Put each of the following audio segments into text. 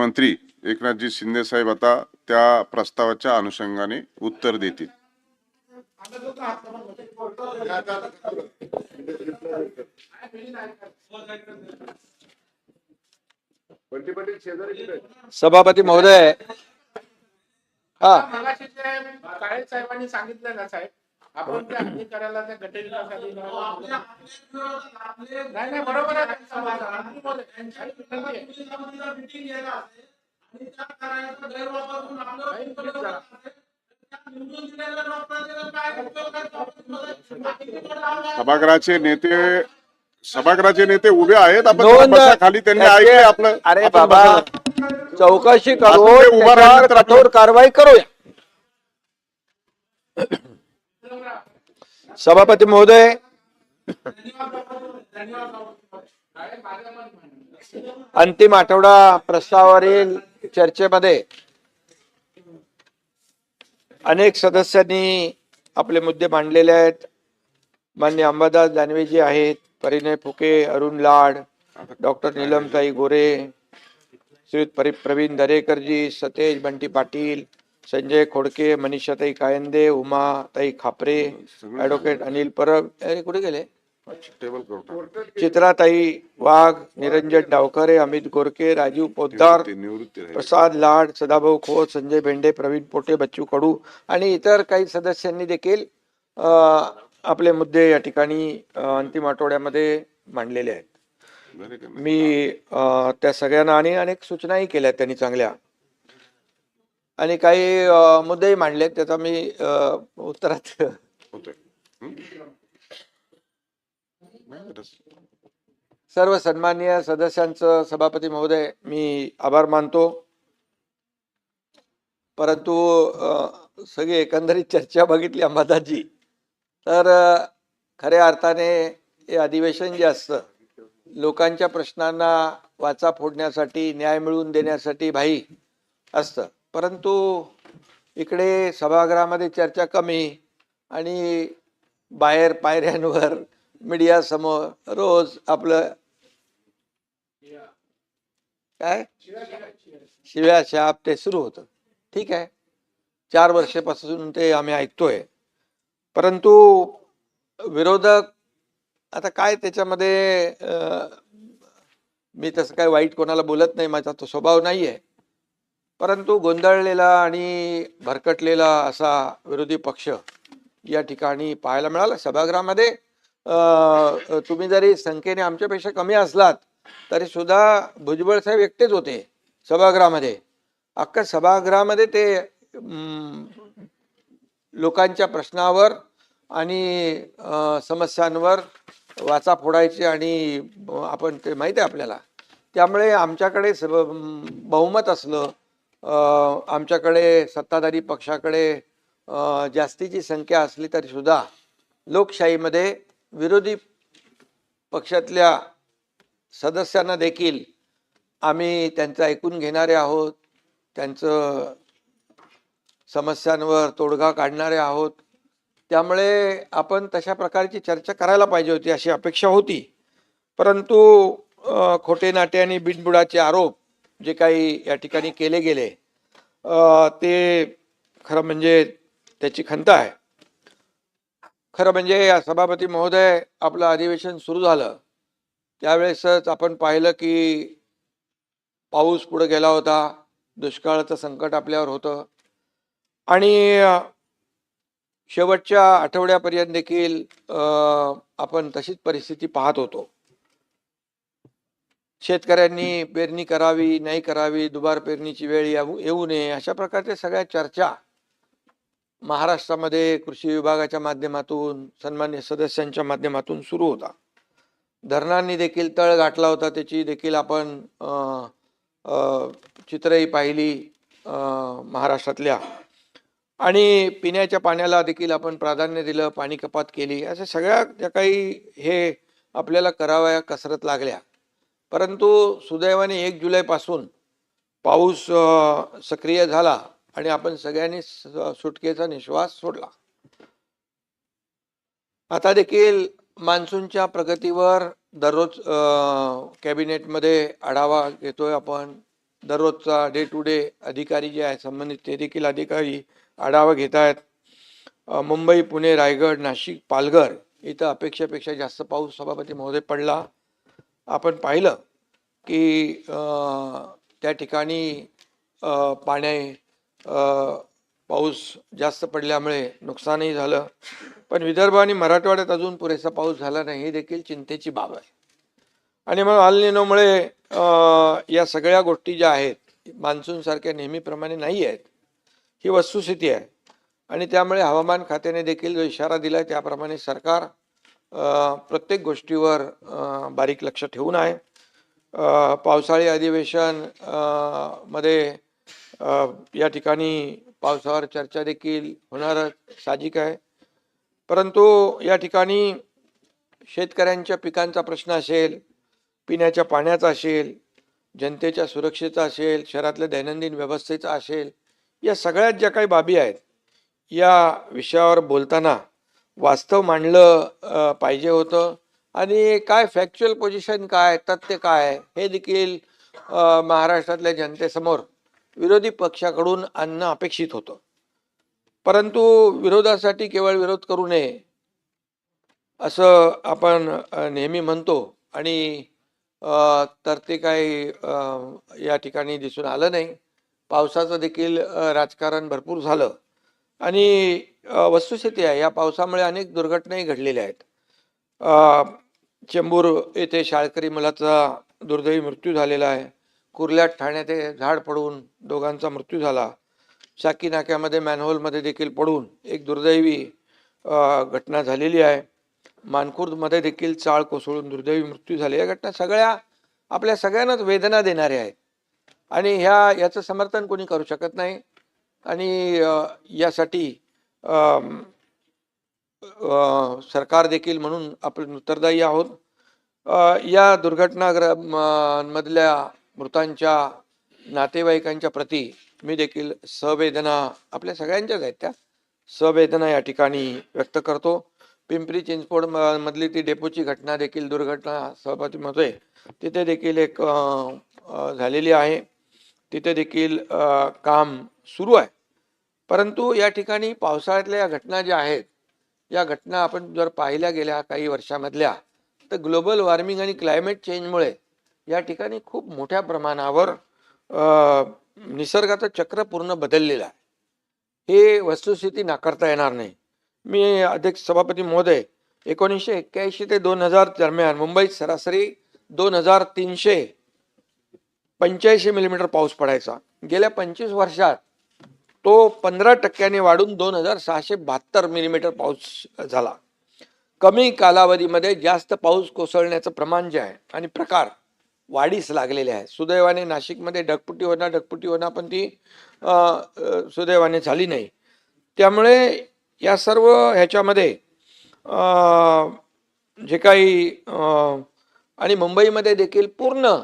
मंत्री एकनाथजी शिंदे साहेब आता त्या प्रस्तावाच्या अनुषंगाने उत्तर देतील. सभापती महोदय, काळे साहेबांनी सांगितलं ना साहेब, आपण त्या अधिकाऱ्याला त्या घटनेसाठी नाही बरोबर आहे. सभागृहाचे नेते उभे आहेत. आपण नोंद बसा खाली, त्यांनी ऐकले आपलं. अरे आपण बाबा, बसा. चौकशी असं ते करून उभा राहिलं तर कठोर कारवाई करूया. सभापती महोदय, अंतिम आठवडा प्रस्तावावरील चर्चेमध्ये अनेक सदस्यांनी आपले मुद्दे मांडलेले आहेत. माननीय अंबादास दानवेजी आहेत, परिणय फुके, अरुण लाड, डॉक्टर नीलमताई गोरे, श्री प्रवीण दरेकरजी, सतेज बंटी पाटील, संजय खोडके, मनीषाताई कायंदे, उमाताई खापरे, ऍडव्होकेट अनिल परब, अरे कुठे गेले, चित्राताई वाघ, निरंजन डावखरे, अमित गोरके, राजीव पोद्दार, प्रसाद लाड, सदाभाऊ खोत, संजय भेंडे, प्रवीण पोटे, बच्चू कडू आणि इतर काही सदस्यांनी देखील आपले मुद्दे या ठिकाणी अंतिम आठवड्यामध्ये मांडलेले आहेत. मी त्या सगळ्यांना आणि अनेक सूचनाही केल्या त्यांनी चांगल्या, आणि काही मुद्देही मांडले, त्याचा मी उत्तरात सर्व सन्माननीय सदस्यांचं सभापती महोदय मी आभार मानतो. परंतु सगळी एकंदरीत चर्चा बघितली अंबादासजी, तर खऱ्या अर्थाने हे अधिवेशन जे असतं लोकांच्या प्रश्नांना वाचा फोडण्यासाठी, न्याय मिळवून देण्यासाठी भाई असतं. परंतु इकडे सभागृहामध्ये चर्चा कमी आणि बाहेर पायऱ्यांवर मीडिया समोर रोज आपलं काय शिव्या शाप ते सुरू होतं. ठीक आहे, 4 वर्षापासून ते आम्ही ऐकतोय. परंतु विरोधक आता काय त्याच्यामध्ये मी तसं काय वाईट कोणाला बोलत नाही, माझा तो स्वभाव नाही आहे. परंतु गोंधळलेला आणि भरकटलेला असा विरोधी पक्ष या ठिकाणी पाहायला मिळाला सभागृहामध्ये. तुम्ही जरी संख्येने आमच्यापेक्षा कमी असलात तरी सुद्धा भुजबळ साहेब एकटेच होते सभागृहामध्ये. अख्खा सभागृहामध्ये ते लोकांच्या प्रश्नावर आणि समस्यांवर वाचा फोडायचे आणि आपण ते माहिती आहे आपल्याला. त्यामुळे आमच्याकडे बहुमत असलं, आमच्याकडे सत्ताधारी पक्षाकडे जास्तीची संख्या असली तरी सुद्धा लोकशाहीमध्ये विरोधी पक्षातल्या सदस्यांना देखील आम्ही त्यांचं ऐकून घेणारे आहोत, त्यांचं समस्यांवर तोडगा काढणारे आहोत. त्यामुळे आपण तशा प्रकारची चर्चा करायला पाहिजे होती अशी अपेक्षा होती. परंतु खोटे नाटे आणि बिनबुडाचे आरोप जे काही या ठिकाणी केले गेले ते खरं म्हणजे त्याची खंत आहे. खरं म्हणजे या सभापती महोदय आपलं अधिवेशन सुरू झालं त्यावेळेसच आपण पाहिलं की पाऊस पुढे गेला होता, दुष्काळाचं संकट आपल्यावर होतं आणि शेवटच्या आठवड्यापर्यंत देखील आपण तशीच परिस्थिती पाहत होतो. शेतकऱ्यांनी पेरणी करावी नाही करावी, दुबार पेरणीची वेळ येऊ नये, अशा प्रकारच्या सगळ्या चर्चा महाराष्ट्रामध्ये कृषी विभागाच्या माध्यमातून, सन्मान्य सदस्यांच्या माध्यमातून सुरू होता. धरणांनी देखील तळ गाठला होता, त्याची देखील आपण चित्रही पाहिली महाराष्ट्रातल्या. आणि पिण्याच्या पाण्याला देखील आपण प्राधान्य दिलं, पाणी कपात केली, अशा सगळ्या ज्या काही हे आपल्याला कराव्या कसरत लागल्या. परंतु सुदैवाने 1 जुलैपासून पाऊस सक्रिय झाला आणि आपण सगळ्यांनी सुटकेचा निश्वास सोडला. आता देखील मान्सूनच्या प्रगतीवर दररोज कॅबिनेटमध्ये आढावा घेतोय आपण, दररोजचा डे टू डे अधिकारी जे आहेत संबंधित ते देखील अधिकारी आढावा घेत आहेत. मुंबई, पुणे, रायगड, नाशिक, पालघर इथं अपेक्षेपेक्षा जास्त पाऊस सभापती महोदय पडला. आपण पाहिलं की त्या ठिकाणी पाऊस जास्त पडल्यामुळे नुकसानही झालं. पण विदर्भ आणि मराठवाड्यात अजून पुरेसा पाऊस झाला नाही, ही देखील चिंतेची बाब आहे. आणि मग अल निनोमुळे या सगळ्या गोष्टी ज्या आहेत मान्सून सारख्या नेहमीप्रमाणे नाही आहेत, ही वस्तुस्थिती आहे. आणि त्यामुळे हवामान खात्याने देखील जो इशारा दिला त्याप्रमाणे सरकार प्रत्येक गोष्टीवर बारीक लक्ष ठेवून आहे. पावसाळी अधिवेशन मध्ये या ठिकाणी पावसावर चर्चा देखील होणार साहजिक आहे. परंतु या ठिकाणी शेतकऱ्यांच्या पिकांचा प्रश्न असेल, पिण्याच्या पाण्याचा असेल, जनतेच्या सुरक्षेचा असेल, शहरातल्या दैनंदिन व्यवस्थेचा असेल, या सगळ्यात ज्या काही बाबी आहेत या विषयावर बोलताना वास्तव मांडलं पाहिजे होतं. आणि काय फॅक्च्युअल पोझिशन काय, तथ्य काय, हे देखील महाराष्ट्रातल्या जनतेसमोर विरोधी पक्षाकडून आणणं अपेक्षित होतं. परंतु विरोधासाठी केवळ विरोध करू नये असं आपण नेहमी म्हणतो, आणि तर ते काही या ठिकाणी दिसून आलं नाही. पावसाचं देखील राजकारण भरपूर झालं. आणि वस्तुस्थिती आहे, या पावसामुळे अनेक दुर्घटनाही घडलेल्या आहेत. चेंबूर येथे शाळकरी मुलाचा दुर्दैवी मृत्यू झालेला आहे. कुर्ल्यात ठाण्यात झाड पडून दोघांचा मृत्यू झाला. शाकी नाक्यामध्ये मॅनहोलमध्ये देखील पडून एक दुर्दैवी घटना झालेली आहे. मानखुर्दमध्ये देखील चाळ कोसळून दुर्दैवी मृत्यू झाले. या घटना सगळ्या आपल्या सगळ्यांनाच वेदना देणाऱ्या आहेत आणि याचं समर्थन कोणी करू शकत नाही. आणि यासाठी सरकार देखील म्हणून आपण उत्तरदायी आहोत. या दुर्घटनामधल्या मृतांच्या नातेवाईकांच्या प्रती मी देखील सहवेदना, आपल्या सगळ्यांच्याच आहेत त्या सहवेदना या ठिकाणी व्यक्त करतो. पिंपरी चिंचवड मधली ती डेपोची घटना देखील, दुर्घटना सभापती महोदय, तिथे देखील एक झालेली आहे. तिथे देखील काम सुरू आहे. परंतु या ठिकाणी पावसाळ्यातल्या या घटना ज्या आहेत, या घटना आपण जर पाहिल्या गेल्या काही वर्षामधल्या, तर ग्लोबल वॉर्मिंग आणि क्लायमेट चेंजमुळे या ठिकाणी खूप मोठ्या प्रमाणावर निसर्गाचं चक्र पूर्ण बदललेलं आहे. हे वस्तुस्थिती नाकारता येणार नाही. मी अध्यक्ष सभापती महोदय, 1981 ते 2000 दरम्यान मुंबईत सरासरी 2385 मिलीमीटर पाऊस पडायचा. गेल्या 25 वर्षात तो 15% वाढून 2672 मिलीमीटर पाऊस झाला. कमी कालावधीमध्ये जास्त पाऊस कोसळण्याचं प्रमाण जे आहे आणि प्रकार वाढीस लागलेले आहे. सुदैवाने नाशिकमध्ये ढगफुटी होणार पण ती सुदैवाने झाली नाही. त्यामुळे या सर्व ह्याच्यामध्ये जे काही आणि मुंबईमध्ये देखील पूर्ण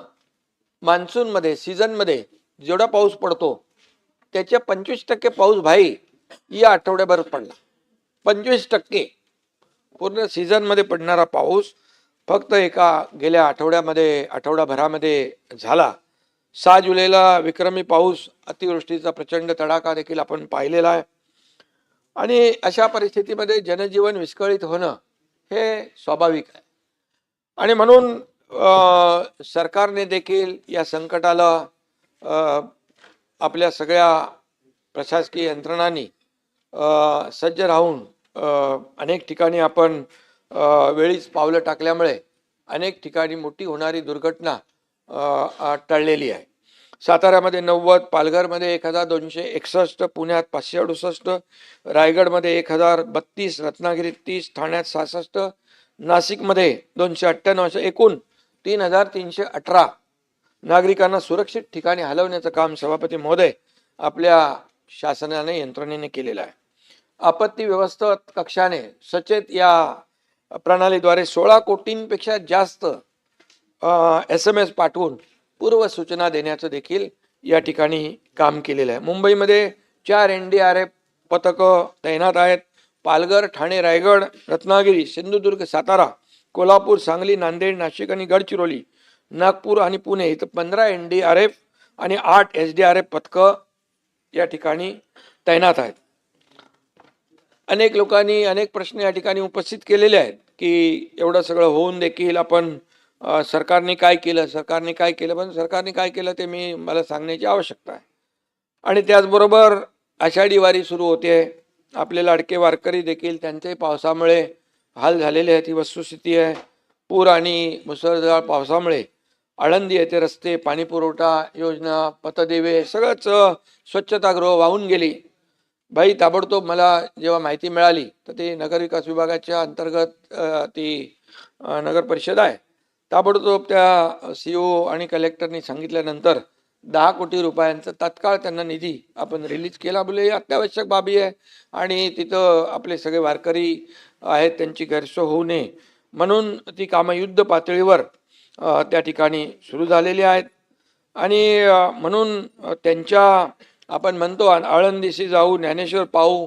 मान्सूनमध्ये सीझनमध्ये जेवढा पाऊस पडतो त्याच्या 25% पाऊस भाई या आठवड्याभर पडला. 25% पूर्ण सीझनमध्ये पडणारा पाऊस फक्त गेल्या आठवड्याभरामध्ये झाला. 6 जुलैला विक्रमी पाऊस, अतिवृष्टीचा प्रचंड तडाखा देखील आपण पाहिलेला आहे. आणि अशा परिस्थितीमध्ये जनजीवन विस्कळीत होणं हे स्वाभाविक आहे. आणि म्हणून सरकारने देखील या संकटाला आपल्या सगळ्या प्रशासकीय यंत्रणांनी सज्ज राहून अनेक ठिकाणी आपण वेळीच पावलं टाकल्यामुळे अनेक ठिकाणी मोठी होणारी दुर्घटना टळलेली आहे. साताऱ्यामध्ये 90, पालघरमध्ये 1261, पुण्यात 568, रायगडमध्ये 1032, रत्नागिरीत 30, ठाण्यात 66, नाशिकमध्ये 298, अशा एकूण 3318 नागरिकांना सुरक्षित ठिकाणी हलवण्याचं काम सभापती महोदय आपल्या शासनाने, यंत्रणेने केलेलं आहे. आपत्ती व्यवस्थापन कक्षाने सचेत या प्रणालीद्वारे 16 कोटींपेक्षा जास्त SMS पाठवून पूर्व सूचना देण्याचं देखील या ठिकाणी काम केलेलं आहे. मुंबईमध्ये 4 NDRF पथकं तैनात आहेत. पालघर, ठाणे, रायगड, रत्नागिरी, सिंधुदुर्ग, सातारा, कोल्हापूर, सांगली, नांदेड, नाशिक आणि गडचिरोली, नागपूर आणि पुणे इथं 15 NDRF आणि 8 SDRF पथकं या ठिकाणी तैनात आहेत. अनेक लोकांनी अनेक प्रश्न या ठिकाणी उपस्थित केलेले आहेत की एवढं सगळं होऊन देखील आपण सरकारने काय केलं, पण सरकारने काय केलं ते मला सांगण्याची आवश्यकता आहे. आणि त्याचबरोबर आषाढी वारी सुरू होते. आपले लाडके वारकरी देखील त्यांचे पावसामुळे हाल झालेले आहेत, ही वस्तुस्थिती आहे. पूर आणि मुसळधार पावसामुळे आळंदी येथे रस्ते, पाणी पुरवठा योजना, पथदिवे सगळंच स्वच्छतागृह वाहून गेली. भाई ताबडतोब मला जेव्हा माहिती मिळाली तर ते नगरविकास विभागाच्या अंतर्गत ती नगर परिषद आहे, ताबडतोब त्या CO आणि कलेक्टरनी सांगितल्यानंतर 10 कोटी रुपयांचा तात्काळ त्यांना निधी आपण रिलीज केला. बोले अत्यावश्यक बाबी आहे आणि तिथं आपले सगळे वारकरी आहेत त्यांची गैरसोय होऊ नये म्हणून ती कामं युद्ध पातळीवर त्या ठिकाणी सुरू झालेली आहेत. आणि म्हणून त्यांच्या आपण म्हणतो आळंदीशी जाऊ ज्ञानेश्वर पाहू,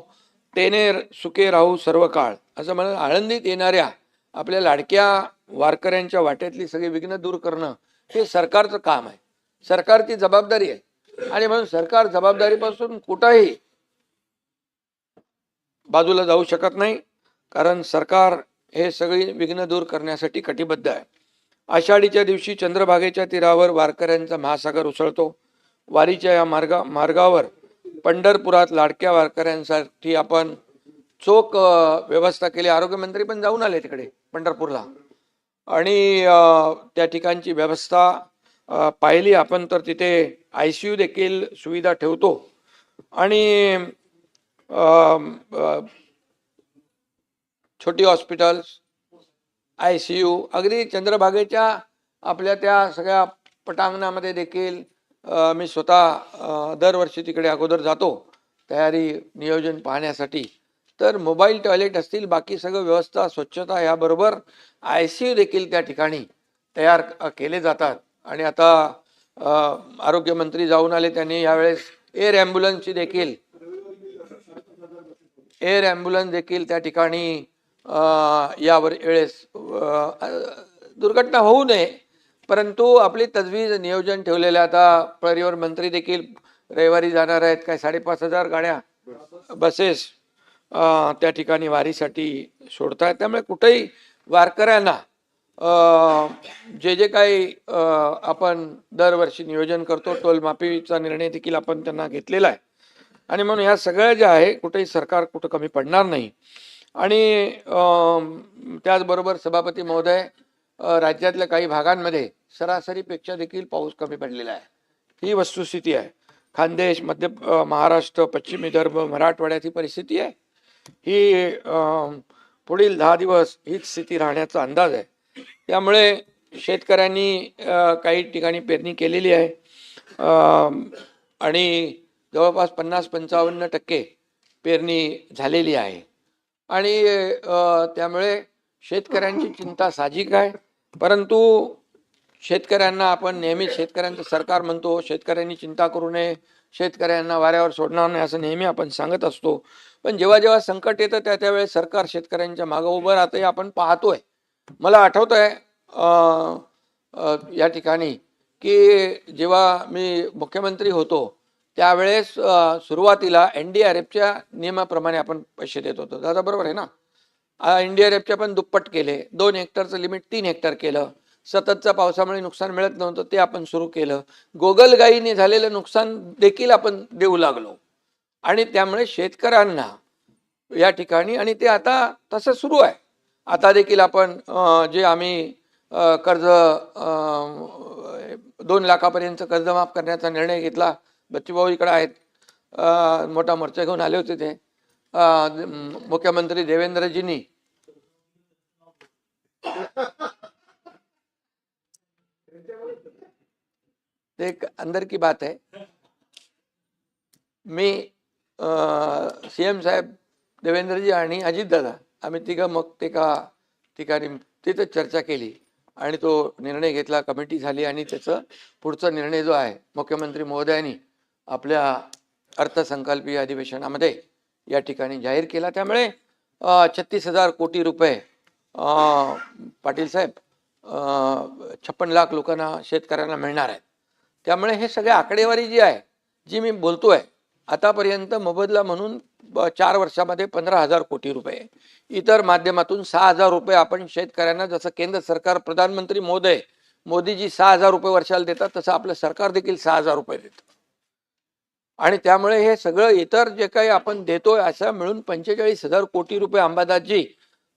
तेने सुखे राहू सर्व काळ, असं म्हणून आळंदीत येणाऱ्या आपल्या लाडक्या वारकऱ्यांच्या वाटेतली सगळी विघ्न दूर करणं हे सरकारचं काम आहे, सरकारची जबाबदारी आहे. आणि म्हणून सरकार जबाबदारीपासून कुठंही बाजूला जाऊ शकत नाही, कारण सरकार हे सगळी विघ्न दूर करण्यासाठी कटिबद्ध आहे. आषाढीच्या दिवशी चंद्रभागेच्या तीरावर वारकऱ्यांचा महासागर उसळतो. वारीच्या या मार्गावर पंढरपुरात लाडक्या वारकऱ्यांसाठी आपण चोख व्यवस्था केली. आरोग्यमंत्री पण जाऊन आले तिकडे पंढरपूरला आणि त्या ठिकाणची व्यवस्था पाहिली आपण तर तिथे ICU देखील सुविधा ठेवतो आणि छोटी हॉस्पिटल्स, ICU अगदी चंद्रभागेच्या आपल्या त्या सगळ्या पटांगणामध्ये देखील मी स्वतः दरवर्षी तिकडे अगोदर जातो तयारी नियोजन पाहण्यासाठी. तर मोबाईल टॉयलेट असतील, बाकी सगळं व्यवस्था स्वच्छता याबरोबर ICU देखील त्या ठिकाणी तयार केले जातात. आणि आता आरोग्यमंत्री जाऊन आले, त्यांनी यावेळेस एअर ॲम्ब्युलन्स देखील त्या ठिकाणी यावर वेळेस दुर्घटना होऊ नये परंतु आपली तजवीज नियोजन ठेवलेलं. आता परिवहन मंत्री देखील रविवारी जाणार आहेत, काय 5,500 गाड्या बसेस त्या ठिकाणी वारीसाठी सोडतात. त्यामुळे कुठेही वारकऱ्यांना जे काही आपण दरवर्षी नियोजन करतो, टोलमाफीचा निर्णय देखील आपण त्यांना घेतलेला आहे. आणि म्हणून ह्या सगळ्या ज्या आहे कुठेही सरकार कुठं कमी पडणार नाही. आणि त्याचबरोबर सभापती महोदय, राज्यातल्या काही भागांमध्ये सरासरीपेक्षा देखील पाऊस कमी पडलेला आहे, ही वस्तुस्थिती आहे. खानदेश, मध्य महाराष्ट्र, पश्चिम विदर्भ, मराठवाड्यात ही परिस्थिती आहे. ही पुढील 10 दिवस हीच स्थिती राहण्याचा अंदाज आहे. त्यामुळे शेतकऱ्यांनी काही ठिकाणी पेरणी केलेली आहे आणि जवळपास 50-55% पेरणी झालेली आहे. आणि त्यामुळे शेतकऱ्यांची चिंता साहजिक आहे. परंतु शेतकऱ्यांना आपण नेहमी शेतकऱ्यांचं सरकार म्हणतो, शेतकऱ्यांनी चिंता करू नये, शेतकऱ्यांना वाऱ्यावर सोडणार नाही असं नेहमी आपण सांगत असतो. पण जेव्हा जेव्हा संकट येतं त्यावेळेस सरकार शेतकऱ्यांच्या मागं उभं राहतं, हे आपण पाहतोय. मला आठवत आहे या ठिकाणी की जेव्हा मी मुख्यमंत्री होतो त्यावेळेस सुरुवातीला NDRFच्या नियमाप्रमाणे आपण पैसे देत होतो. दादा बरोबर आहे ना? NDRFच्या पण दुप्पट केले, 2 हेक्टरचं लिमिट 3 हेक्टर केलं. सततच्या पावसामुळे नुकसान मिळत नव्हतं ते आपण सुरू केलं. गोगलगाईने झालेलं नुकसान देखील आपण देऊ लागलो आणि त्यामुळे शेतकऱ्यांना या ठिकाणी, आणि ते आता तसं सुरू आहे. आता देखील आपण जे आम्ही कर्ज 2 लाखापर्यंत कर्ज माफ करण्याचा निर्णय घेतला. बच्चूभाऊ इकडे आहेत, मोठा मोर्चा घेऊन आले होते ते मुख्यमंत्री देवेंद्रजींनी. ते एक अंदर की बात है. मी CM साहेब, देवेंद्रजी आणि अजितदादा आम्ही तिघं मग ते का ठिकाणी तिथं चर्चा केली आणि तो निर्णय घेतला, कमिटी झाली आणि त्याचं पुढचा निर्णय जो आहे मुख्यमंत्री महोदयांनी आपल्या अर्थसंकल्पीय अधिवेशनामध्ये या ठिकाणी जाहीर केला. त्यामुळे 36,000 कोटी रुपये पाटील साहेब 56 लाख लोकांना शेतकऱ्यांना मिळणार आहेत. त्यामुळे हे सगळे आकडेवारी जी आहे जी मी बोलतोय आतापर्यंत मोबदला म्हणून 4 वर्षामध्ये 15,000 कोटी रुपये, इतर माध्यमातून 6,000 रुपये आपण शेतकऱ्यांना, जसं केंद्र सरकार प्रधानमंत्री महोदय मोदीजी 6,000 रुपये वर्षाला देतात तसं आपलं सरकार देखील 6,000 रुपये देतं. आणि त्यामुळे हे सगळं इतर जे काही आपण देतोय असं मिळून 45,000 कोटी रुपये. अंबादासजी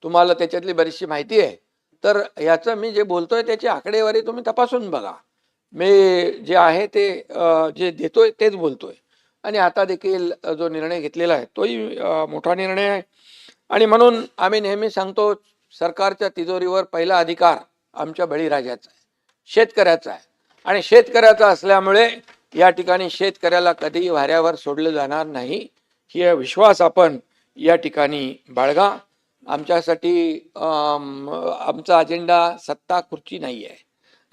तुम्हाला त्याच्यातली बरीचशी माहिती आहे, तर याचं मी जे बोलतोय त्याची आकडेवारी तुम्ही तपासून बघा. मी जे आहे ते जे देतोय तेच बोलतोय. आणि आता देखील जो निर्णय घेतलेला आहे तोही मोठा निर्णय आहे. आणि म्हणून आम्ही नेहमी सांगतो, सरकारच्या तिजोरीवर पहिला अधिकार आमच्या बळीराजाचा आहे, शेतकऱ्याचा आहे. आणि शेतकऱ्याचा असल्यामुळे या ठिकाणी शेतकऱ्याला कधीही वाऱ्यावर सोडलं जाणार नाही, ही विश्वास आपण या ठिकाणी बाळगा. आमच्यासाठी आमचा अजेंडा सत्ता खुर्ची नाही आहे.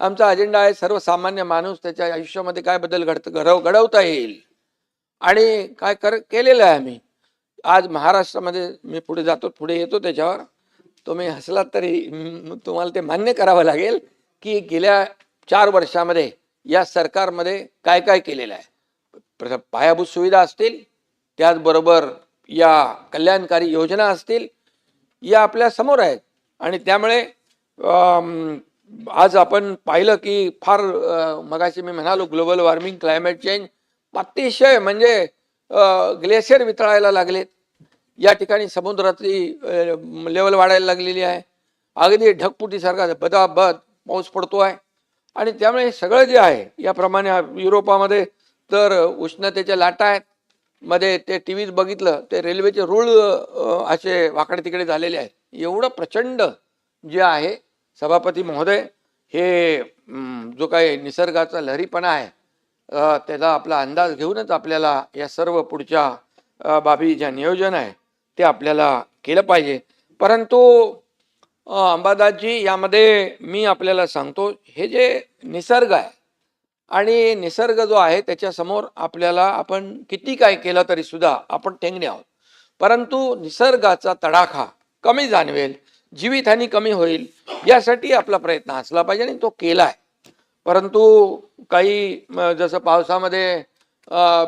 आमचा अजेंडा आहे सर्वसामान्य माणूस त्याच्या आयुष्यामध्ये काय बदल घडवता येईल आणि काय केलेलं आहे आम्ही. आज महाराष्ट्रामध्ये मी पुढे येतो त्याच्यावर. तुम्ही हसलात तरी तुम्हाला ते मान्य करावं लागेल की गेल्या 4 वर्षामध्ये या सरकारमध्ये काय काय केलेलं आहे. पायाभूत सुविधा असतील, त्याचबरोबर या कल्याणकारी योजना असतील, या आपल्या समोर आहेत. आणि त्यामुळे आज आपण पाहिलं की फार मगाशी मी म्हणालो ग्लोबल वॉर्मिंग, क्लायमेट चेंज अतिशय म्हणजे ग्लेशियर वितळायला लागलेत. या ठिकाणी समुद्रातली लेवल वाढायला लागलेली आहे. अगदी ढगफुटीसारखा बदाबद पाऊस पडतो आहे. आणि त्यामुळे हे सगळं जे आहे याप्रमाणे युरोपामध्ये तर उष्णतेच्या लाटा आहेत. मध्ये ते टीव्हीत बघितलं ते रेल्वेचे रूळ असे वाकडे तिकडे झालेले आहेत. एवढं प्रचंड जे आहे सभापती महोदय, हे जो काही निसर्गाचा लहरीपणा आहे त्याचा आपला अंदाज घेऊनच आपल्याला या सर्व पुढच्या बाबी ज्या नियोजन आहे ते आपल्याला केलं पाहिजे. परंतु अंबादासजी, यामध्ये मी आपल्याला सांगतो, हे जे निसर्ग आहे आणि निसर्ग जो आहे त्याच्यासमोर आपल्याला आपण किती काय केलं तरी सुद्धा आपण ठेंगणे आहोत. परंतु निसर्गाचा तडाखा कमी जाणवेल, जीवितहानी कमी होईल, यासाठी आपला प्रयत्न असला पाहिजे आणि तो केला आहे. परंतु काही जसं पावसामध्ये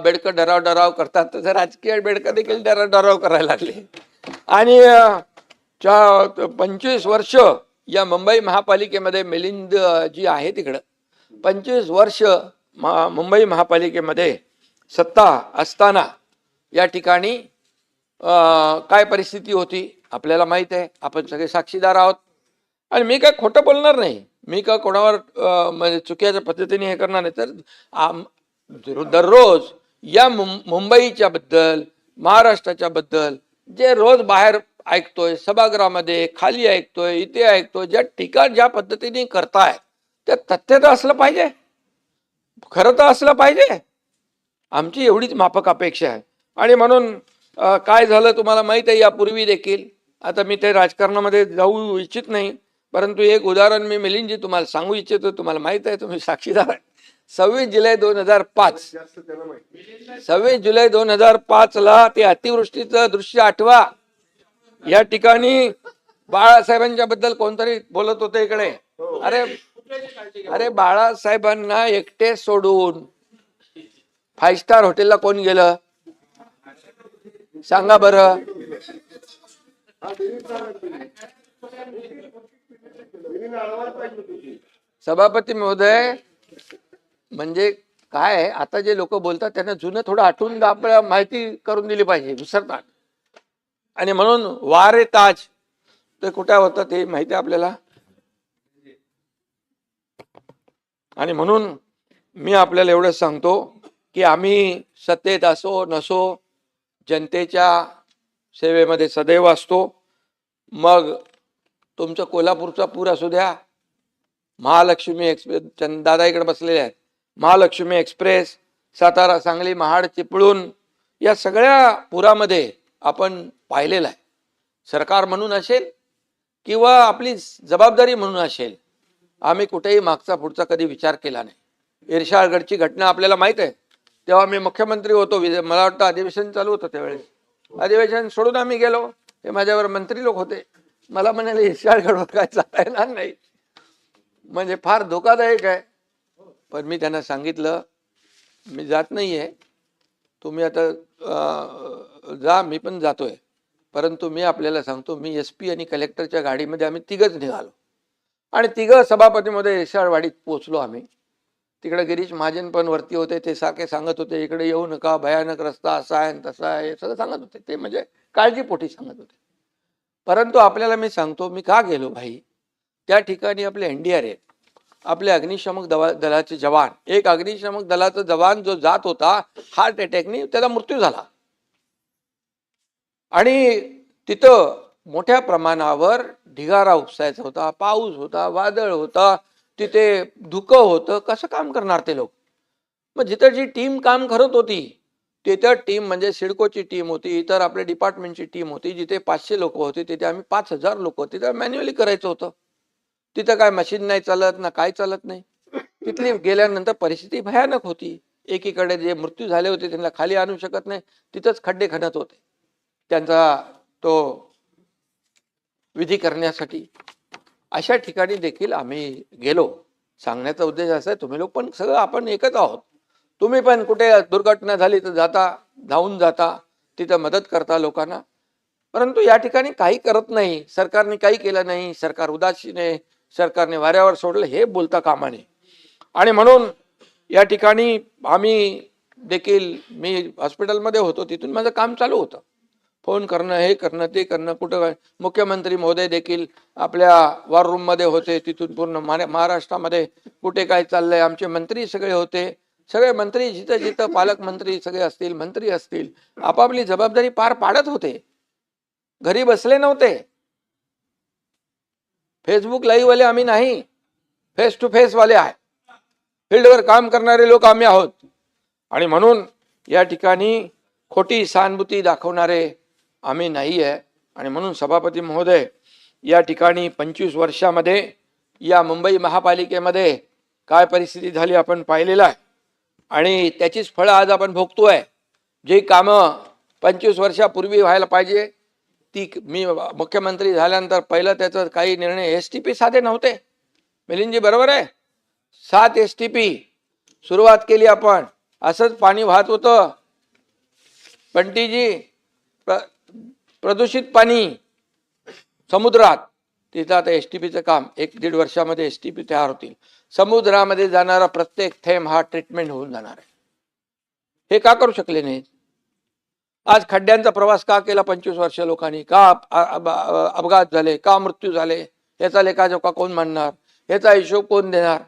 बेडकं डराव करतात तसं राजकीय बेडकं देखील डराव करायला लागले. आणि 25 वर्ष या मुंबई महापालिकेमध्ये मिलिंद जी आहे तिकडं 25 वर्ष मुंबई महापालिकेमध्ये सत्ता असताना या ठिकाणी काय परिस्थिती होती आपल्याला माहित आहे. आपण सगळे साक्षीदार आहोत. आणि मी काय खोटं बोलणार नाही, मी का कोणावर म्हणजे चुकीच्या पद्धतीने हे करणार नाही. तर दररोज या मुंबईच्या बद्दल, महाराष्ट्राच्या बद्दल जे रोज बाहेर ऐकतोय, सभागृहामध्ये खाली ऐकतोय, इथे ऐकतोय, ज्या टीका ज्या पद्धतीने करताय त्या तथ्य तर असलं पाहिजे, खरं तर असलं पाहिजे. आमची एवढीच माफक अपेक्षा आहे. आणि म्हणून काय झालं तुम्हाला माहित आहे यापूर्वी देखील. आता मी ते राजकारणामध्ये जाऊ इच्छित नाही, परंतु एक उदाहरण मी मिलिंदजी तुम्हाला सांगू इच्छितो. तुम्हाला माहित आहे, तुम्ही साक्षीदार आहे. 26 जुलै 2005 26 जुलै 2005 ला ते अतिवृष्टीचं दृश्य आठवा. या ठिकाणी बाळासाहेबांच्या बद्दल कोणतरी बोलत होते इकडे. अरे बाळासाहेबांना एकटे सोडून 5 स्टार हॉटेलला कोण गेलं सांगा बरं. सभापती महोदय, म्हणजे काय आहे, आता जे लोक बोलतात त्यांना जुनं थोडं आठवून आपल्याला माहिती करून दिली पाहिजे, विसरतात. आणि म्हणून वारे ताज ते कुठे होतं ते माहिती आपल्याला. आणि म्हणून मी आपल्याला एवढं सांगतो की आम्ही सत्तेत असो नसो जनतेच्या सेवेमध्ये सदैव असतो. मग तुमचं कोल्हापूरचा पूर असू द्या, महालक्ष्मी एक्सप्रेस, दादा इकडे बसलेले आहेत, महालक्ष्मी एक्सप्रेस, सातारा सांगली महाड चिपळूण, या सगळ्या पुरामध्ये आपण पाहिलेलं आहे. सरकार म्हणून असेल किंवा आपली जबाबदारी म्हणून असेल, आम्ही कुठेही मागचा पुढचा कधी विचार केला नाही. इर्शाळगडची घटना आपल्याला माहित आहे. तेव्हा मी मुख्यमंत्री होतो, मला वाटतं अधिवेशन चालू होतं त्यावेळेस. अधिवेशन सोडून आम्ही गेलो, हे माझ्यावर मंत्री लोक होते. मला म्हणाले इर्शाळगडवर काय चालता येणार नाही, म्हणजे फार धोकादायक आहे. पण मी त्यांना सांगितलं मी जात नाही आहे, तुम्ही आता जा, मी पण जातोय, परंतु मी आपल्याला सांगतो मी SP आणि कलेक्टरच्या गाडीमध्ये आम्ही तिघच निघालो आणि तिघं सभापतीमध्ये येसाळवाडीत पोचलो. आम्ही तिकडे गिरीश महाजन पण वरती होते, ते सारखे सांगत होते इकडे येऊ नका, भयानक रस्ता असा आहे तसा आहे, हे सगळं सांगत होते. ते म्हणजे काळजीपोटी सांगत होते. परंतु आपल्याला मी सांगतो मी का गेलो भाई, त्या ठिकाणी आपले NDRF, आपले अग्निशमक दलाचे जवान, एक अग्निशमक दलाचा जवान जो जात होता हार्ट अटॅकने त्याचा मृत्यू झाला आणि तिथं मोठ्या प्रमाणावर ढिगारा उपसायचा होता, पाऊस होता, वादळ होता, तिथे धुकं होतं. कसं काम करणार ते लोक? मग जिथं जी टीम काम करत होती तिथं टीम म्हणजे सिडकोची टीम होती, इतर आपल्या डिपार्टमेंटची टीम होती, जिथे 500 लोक होते तिथे आम्ही 5000 लोक होते. तिथं मॅन्युअली करायचं होतं. तिथं काय मशीन नाही चालत ना काय चालत नाही. तिथली गेल्यानंतर परिस्थिती भयानक होती. एकीकडे जे मृत्यू झाले होते त्यांना खाली आणू शकत नाही, तिथंच खड्डे खणत होते त्यांचा तो विधी करण्यासाठी. अशा ठिकाणी देखील आम्ही गेलो. सांगण्याचा उद्देश असा आहे, तुम्ही लोक पण सगळं आपण एकच आहोत. तुम्ही पण कुठे दुर्घटना झाली तर धावून जाता, तिथं मदत करता लोकांना. परंतु या ठिकाणी काही करत नाही, सरकारने काही केलं नाही, सरकार उदासीन आहे, सरकारने वाऱ्यावर सोडलं हे बोलता कामा नये. आणि म्हणून या ठिकाणी आम्ही देखील, मी हॉस्पिटलमध्ये होतो, तिथून माझं काम चालू होतं, फोन करणं, हे करणं, ते करणं. कुठं मुख्यमंत्री महोदय देखील आपल्या वॉर रूम मध्ये होते, तिथून पूर्ण महाराष्ट्रामध्ये कुठे काय चाललंय, आमचे मंत्री सगळे होते. सगळे मंत्री जिथं जिथं पालकमंत्री सगळे असतील, मंत्री असतील, आपापली जबाबदारी पार पाडत होते, घरी बसले नव्हते. फेसबुक लाईव्ह वाले आम्ही नाही, फेस टू फेस वाले आहे, फील्डवर काम करणारे लोक आम्ही आहोत. आणि म्हणून या ठिकाणी खोटी सहानुभूती दाखवणारे आम्ही नाही आहे. आणि म्हणून सभापती महोदय, या ठिकाणी 25 वर्षामध्ये या मुंबई महापालिकेमध्ये काय परिस्थिती झाली आपण पाहिलेलं आहे आणि त्याचीच फळं आज आपण भोगतोय. जे कामं 25 वर्षापूर्वी व्हायला पाहिजे ती, मी मुख्यमंत्री झाल्यानंतर पहिलं त्याचं काही निर्णय STP साधे नव्हते. मिलिंदजी बरोबर आहे, 7 STP सुरुवात केली आपण, असंच पाणी वाहत होतं. बंटीजी, प्रदूषित पाणी समुद्रात, तिथं आता STPचं काम 1-1.5 वर्षामध्ये STP तयार होतील. समुद्रामध्ये जाणारा प्रत्येक थेंब हा ट्रीटमेंट होऊन जाणार आहे. हे का करू शकले नाही? आज खड्ड्यांचा प्रवास का केला 25 वर्ष लोकांनी? का अपघात झाले, का मृत्यू झाले, याचा लेखाजोखा कोण मांडणार, याचा हिशोब कोण देणार?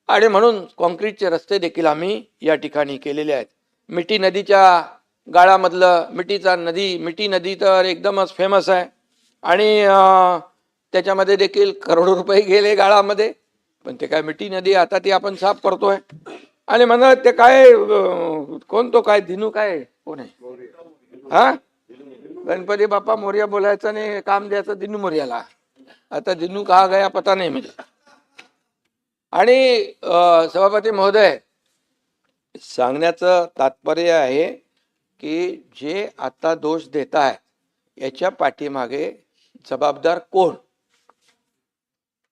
आणि म्हणून कॉन्क्रीटचे रस्ते देखील आम्ही या ठिकाणी केलेले आहेत. मिठी नदीच्या गाळामधलं मिठी नदी तर एकदमच फेमस आहे आणि त्याच्यामध्ये देखील करोडो रुपये गेले गाळामध्ये. पण ते काय मिठी नदी आता ती आपण साफ करतोय. आणि म्हणा ते काय कोण तो काय दिनू काय कोण आहे, हा गणपती बाप्पा मोर्या बोलायचं नाही, काम द्यायचं दिनू मोर्याला. आता दिनू कहा गया पता नाही म्हणजे. आणि सभापती महोदय, सांगण्याचं तात्पर्य आहे की जे आता दोष देत आहेत याच्या पाठीमागे जबाबदार कोण?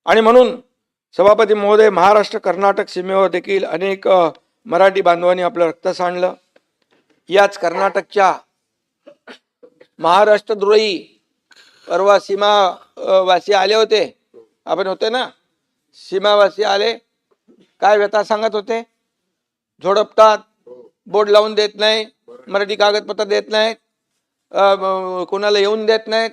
आणि म्हणून सभापती महोदय, महाराष्ट्र कर्नाटक सीमेवर देखील अनेक मराठी बांधवांनी आपलं रक्त सांडलं. याच कर्नाटकच्या महाराष्ट्रद्रोही परवा सीमावासी आले होते, आपण होते ना, सीमावासी आले, काय व्यथा सांगत होते? झोडपतात, बोर्ड लावून देत नाही, मराठी कागदपत्र देत नाहीत, कोणाला येऊन देत नाहीत.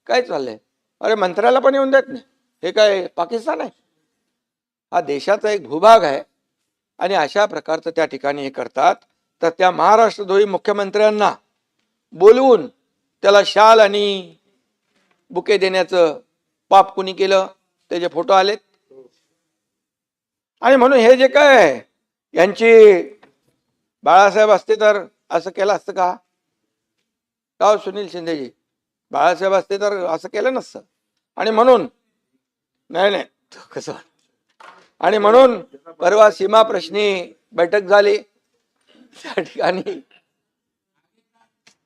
काय चाललंय? अरे मंत्र्याला पण येऊन देत नाही. हे काय पाकिस्तान आहे? हा देशाचा एक भूभाग आहे. आणि अशा प्रकारचं त्या ठिकाणी हे करतात. तर त्या महाराष्ट्रद्रोही मुख्यमंत्र्यांना बोलवून त्याला शाल आणि बुके देण्याचं पाप कुणी केलं? त्याचे फोटो आलेत. आणि म्हणून हे जे काय आहे, यांची बाळासाहेब असते तर असं केलं असतं का? का सुनील शिंदेजी, बाळासाहेब असते तर असं केलं नसतं. आणि म्हणून नाही कसं, आणि म्हणून परवा सीमा प्रश्नी बैठक झाली. त्या ठिकाणी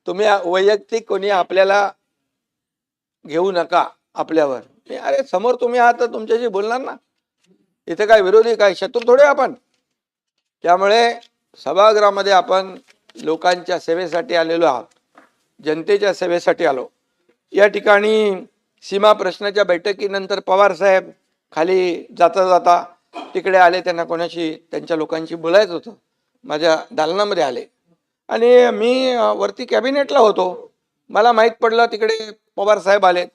तुम्ही वैयक्तिक कोणी आपल्याला घेऊ नका आपल्यावर. अरे समोर तुम्ही आहात तर तुमच्याशी बोलणार ना. इथे काय विरोधी, काय शत्रू थोडे आपण. त्यामुळे सभागृहामध्ये आपण लोकांच्या सेवेसाठी आलेलो आहोत, जनतेच्या सेवेसाठी आलो. या ठिकाणी सीमा प्रश्नाच्या बैठकीनंतर पवार साहेब खाली जाता जाता तिकडे आले. त्यांना कोणाशी त्यांच्या लोकांशी बोलायचं होतं. माझ्या दालनामध्ये आले आणि मी वरती कॅबिनेटला होतो. मला माहीत पडलं तिकडे पवार साहेब आलेत.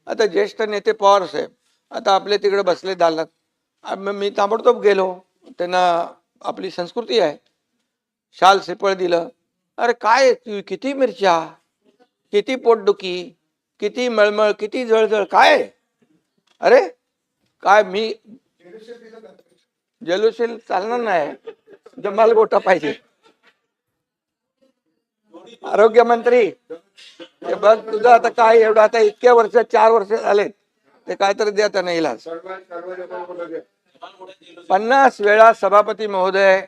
आता ज्येष्ठ नेते पवार साहेब आता आपले तिकडे बसले दालनात. मी ताबडतोब गेलो. त्यांना आपली संस्कृती आहे, शाल श्रीफळ दिलं. अरे काय किती मिरच्या, किती पोटदुखी, किती मळमळ, किती जळजळ, काय? अरे काय मी जल्लोषेल चालणार नाही, जमाल गोटा पाहिजे. आरोग्य मंत्री हे बघ तुझं आता काय एवढं, आता इतक्या वर्ष 4 वर्ष झालेत, ते काहीतरी द्या त्यांना इलाज. 50 वेळा सभापती महोदय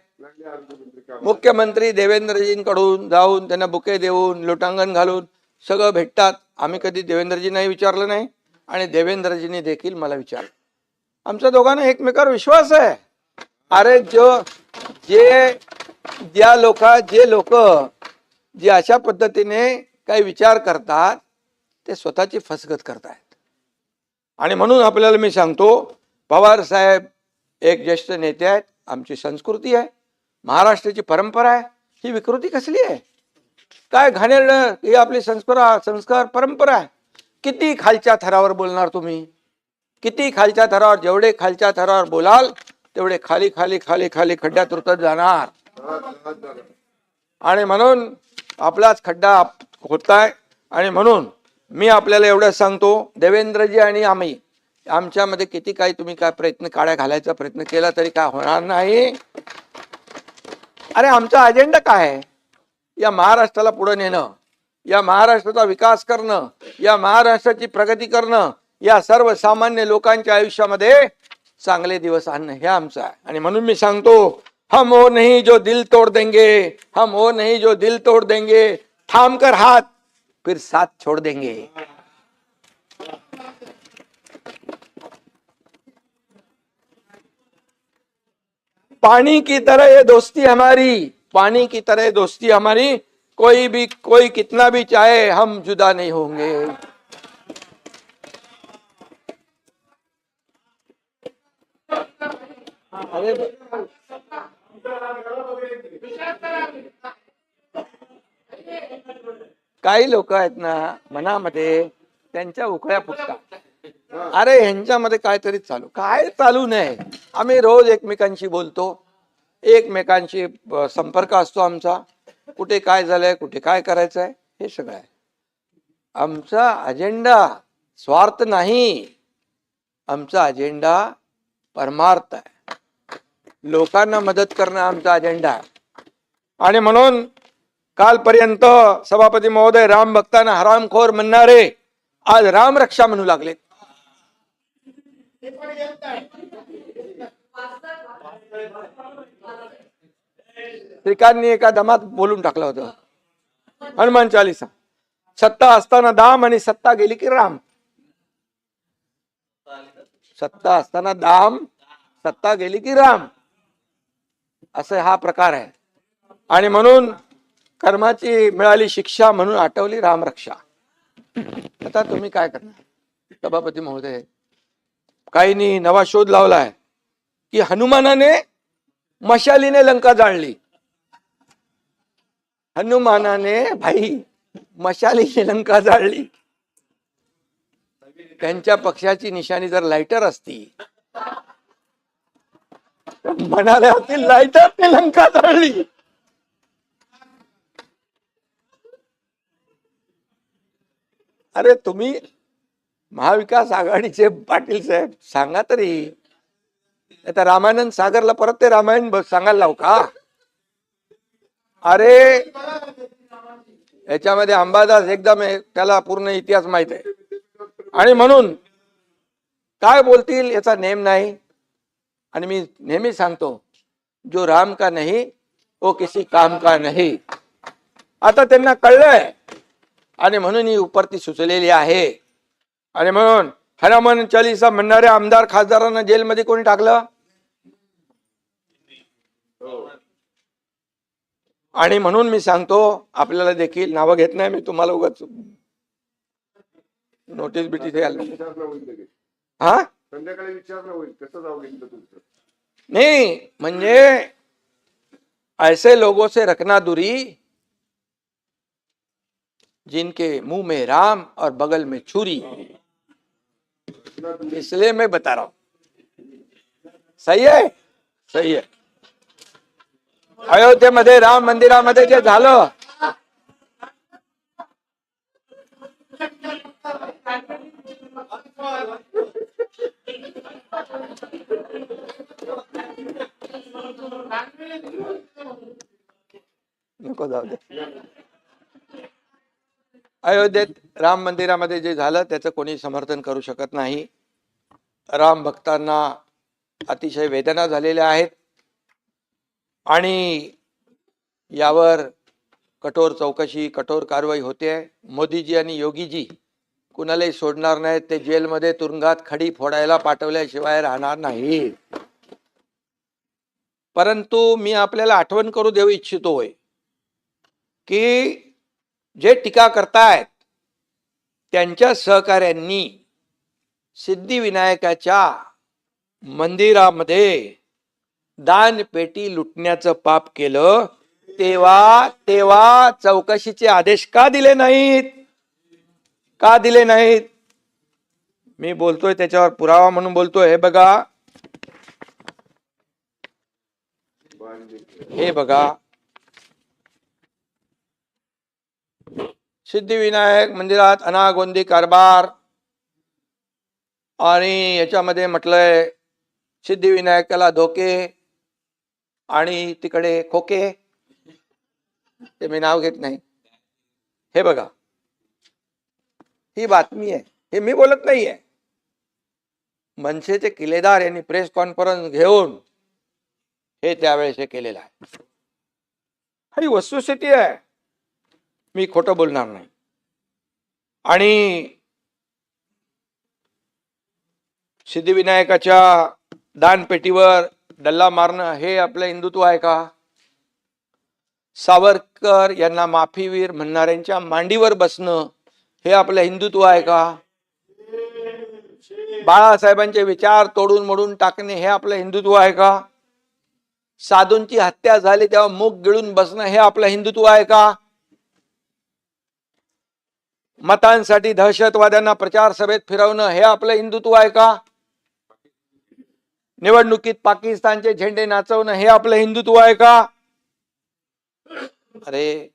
मुख्यमंत्री देवेंद्रजींकडून जाऊन त्यांना बुके देऊन लोटांगण घालून सगळं भेटतात. आम्ही कधी देवेंद्रजींनाही विचारलं नाही आणि देवेंद्रजींनी देखील मला विचारलं. आमच्या दोघांना एकमेकावर विश्वास आहे. अरे जे लोक जे अशा पद्धतीने काही विचार करतात ते स्वतःची फसगत करतायत. आणि म्हणून आपल्याला मी सांगतो, पवार साहेब एक ज्येष्ठ नेते आहेत. आमची संस्कृती आहे, महाराष्ट्राची परंपरा आहे. ही विकृती कसली आहे? काय घाणेरडं, ही आपली संस्कार परंपरा आहे. किती खालच्या थरावर बोलणार तुम्ही, किती खालच्या थरावर, जेवढे खालच्या थरावर बोलाल तेवढे खाली खाली खाली खाली खड्ड्यात उतरत जाणार. आणि म्हणून आपलाच खड्डा होताय. आणि म्हणून मी आपल्याला एवढं सांगतो, देवेंद्रजी आणि आम्ही आमच्यामध्ये किती काही तुम्ही काय प्रयत्न काड्या घालायचा प्रयत्न केला तरी काय होणार नाही. अरे आमचा अजेंडा काय आहे? या महाराष्ट्राला पुढे नेणं, या महाराष्ट्राचा विकास करणं, या महाराष्ट्राची प्रगती करणं, या सर्वसामान्य लोकांच्या आयुष्यामध्ये चांगले दिवस आणणं हे आमचं आहे. आणि म्हणून मी सांगतो, हम वो नहीं जो दिल तोड़ देंगे, हम वो नहीं जो दिल तोड़ देंगे, थाम कर हाथ फिर साथ छोड़ देंगे. पानी की तरह ये दोस्ती हमारी, पानी की तरह दोस्ती हमारी, कोई कितना भी चाहे हम जुदा नहीं होंगे. काही लोक आहेत ना मनामध्ये त्यांच्या उकळ्या फुटतात. अरे ह्यांच्यामध्ये काहीतरी चालू नाही. आम्ही रोज एकमेकांशी बोलतो, एकमेकांशी संपर्क असतो आमचा. कुठे काय झालंय, कुठे काय करायचंय, हे सगळं आहे. आमचा अजेंडा स्वार्थ नाही, आमचा अजेंडा परमार्थ आहे. लोकांना मदत करणं आमचा अजेंडा आहे. आणि म्हणून कालपर्यंत सभापती महोदय राम भक्तांना हरामखोर म्हणणारे आज राम रक्षा म्हणू लागले. श्रीकांतनी एका दमात बोलून टाकलं होतं हनुमान चालीसा, सत्ता असताना दाम आणि सत्ता गेली की राम. सत्ता असताना दाम, सत्ता गेली की राम, असं हा प्रकार आहे. आणि म्हणून कर्माची मिळाली शिक्षा म्हणून आठवली रामरक्षा. आता तुम्ही काय करणार सभापती महोदय? काहींनी नवा शोध लावलाय की हनुमानाने मशालीने लंका जाळली. हनुमानाने भाई मशालीने लंका जाळली. त्यांच्या पक्षाची निशाणी जर लायटर असती, म्हणाले होते लायटरने लंका जाळली. अरे तुम्ही महाविकास आघाडीचे पाटील साहेब सांगा तरी, आता रामानंद सागरला परत ते रामायण सांगायला लावू का? अरे याच्यामध्ये अंबादास एकदम त्याला पूर्ण इतिहास माहित आहे. आणि म्हणून काय बोलतील याचा नेम नाही. आणि मी नेहमी सांगतो, जो राम का नहीं वो किसी काम का नहीं. आता त्यांना कळलंय आणि म्हणून ही उपरती सुचलेली आहे. आणि म्हणून हनुमान चालीसा म्हणणाऱ्या आमदार खासदारांना जेलमध्ये कोणी टाकलं? आणि म्हणून मी सांगतो, आपल्याला देखील नावं घेत नाही मी, तुम्हाला उगाच नोटीस बिटीस यायला नको. विचारणं होईल लगेच. हा संध्याकाळी विचारणं होईल कसं जाऊ घेतलं तुमचं. नहीं, म्हणजे ऐसे लोगों से रखना दूरी जिनके मुंह में राम और बगल में छुरी, इसलिए मैं बता रहा हूं. सही आहे, सही आहे. अयोध्येमध्ये राम मंदिरामध्ये जे झालं, नको जाऊ दे. अयोध्येत राम मंदिरामध्ये जे झालं त्याचं कोणी समर्थन करू शकत नाही. राम भक्तांना अतिशय वेदना झालेल्या आहेत आणि यावर कठोर चौकशी, कठोर कारवाई होते. मोदीजी आणि योगीजी कुणालाही सोडणार नाहीत. ते जेलमध्ये तुरुंगात खडी फोडायला पाठवल्याशिवाय राहणार नाही. परंतु मी आपल्याला आठवण करू देऊ इच्छितोय की जे टीका करतायत त्यांच्या सहकाऱ्यांनी सिद्धिविनायकाच्या मंदिरामध्ये दानपेटी लुटण्याचं पाप केलं, तेव्हा चौकशीचे आदेश का दिले नाहीत? का दिले नाहीत? मी बोलतोय त्याच्यावर पुरावा म्हणून बोलतोय. हे बघा, हे बघा, सिद्धिविनायक मंदिरात अनागोंदी कारभार, आणि याच्यामध्ये म्हटलंय सिद्धिविनायकाला धोके आणि तिकडे खोके. ते मी नाव घेत नाही. हे बघा, ही बातमी आहे, हे मी बोलत नाहीये. मनसेचे किल्लेदार यांनी प्रेस कॉन्फरन्स घेऊन हे त्यावेळेस हे केलेलं आहे. ही वस्तुस्थिती आहे, मी खोटं बोलणार नाही. आणि सिद्धिविनायकाच्या दानपेटीवर डल्ला मारणं हे आपलं हिंदुत्व आहे का? सावरकर यांना माफीवीर म्हणणाऱ्यांच्या मांडीवर बसणं हे आपलं हिंदुत्व आहे का? बाळासाहेबांचे विचार तोडून मोडून टाकणे हे आपलं हिंदुत्व आहे का? साधूंची हत्या झाली तेव्हा मुख गिळून बसणं हे आपलं हिंदुत्व आहे का? मतांसाठी दहशतवाद्यांना प्रचार सभेत फिरवणं हे आपलं हिंदुत्व आहे का? निवडणुकीत पाकिस्तानचे झेंडे नाचवणं हे आपलं हिंदुत्व आहे का? अरे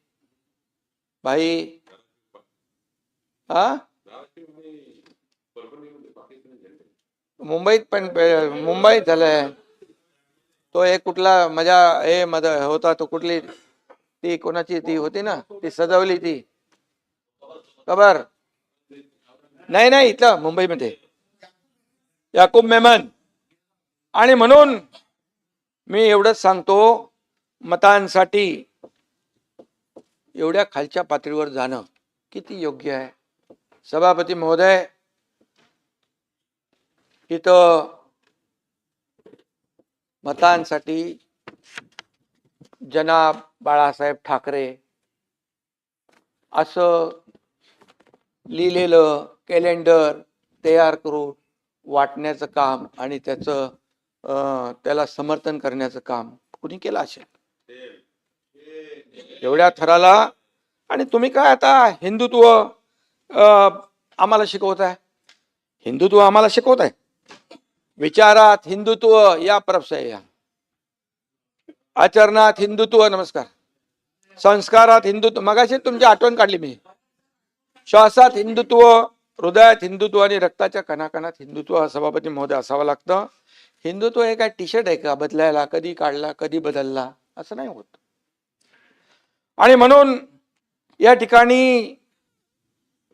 भाई, हा, मुंबईत पण, मुंबईत झालंय तो एक कुठला मजा हे होता तो, कुठली ती कोणाची ती होती ना, ती सजवली ती खबर नाही, नाही इथं मुंबईमध्ये याकूब मेमन. आणि म्हणून मी एवढंच सांगतो, मतांसाठी एवढ्या खालच्या पातळीवर जाणं किती योग्य आहे? सभापती महोदय, इथं मतांसाठी जनाब बाळासाहेब ठाकरे असं लिहिलेलं कॅलेंडर तयार करून वाटण्याचं काम आणि त्याला समर्थन करण्याचं काम कुणी केलं असेल एवढ्या थराला? आणि तुम्ही काय आता हिंदुत्व आम्हाला शिकवताय? हिंदुत्व आम्हाला शिकवताय? विचारात हिंदुत्व या प्रभसे या, आचरणात हिंदुत्व, नमस्कार, संस्कारात हिंदुत्व, मगाशी तुमची आठवण काढली मी, श्वासात हिंदुत्व, हृदयात हिंदुत्व आणि रक्ताच्या कणाकणात हिंदुत्व. सभापती महोदय असावं लागतं. हिंदुत्व हे काय टी शर्ट आहे का बदलायला, कधी काढला कधी बदलला, असं नाही होत. आणि म्हणून या ठिकाणी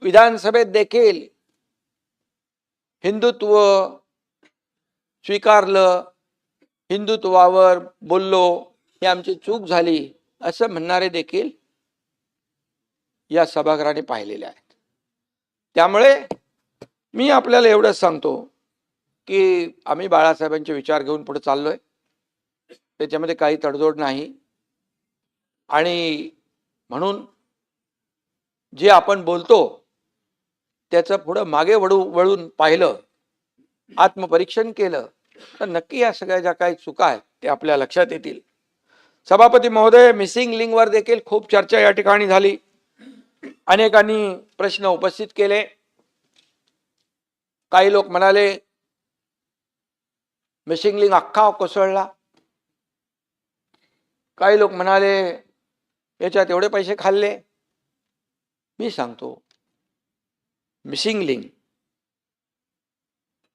विधानसभेत देखील हिंदुत्व स्वीकारलं, हिंदुत्वावर बोललो, ही आमची चूक झाली असं म्हणणारे देखील या सभागृहाने पाहिलेले आहेत. त्यामुळे मी आपल्याला एवढंच सांगतो की आम्ही बाळासाहेबांचे विचार घेऊन पुढे चाललोय, त्याच्यामध्ये काही तडजोड नाही. आणि म्हणून जे आपण बोलतो त्याचं पुढं मागे वळून पाहिलं, आत्मपरीक्षण केलं तर नक्की या सगळ्या ज्या काही चुका आहेत ते आपल्या लक्षात येतील. सभापती महोदय, मिसिंग लिंकवर देखील खूप चर्चा या ठिकाणी झाली. अनेकांनी प्रश्न उपस्थित केले. काही लोक म्हणाले मिसिंग लिंक अख्खा कोसळला. काही लोक म्हणाले याच्यात एवढे पैसे खाल्ले. मी सांगतो, मिसिंग लिंक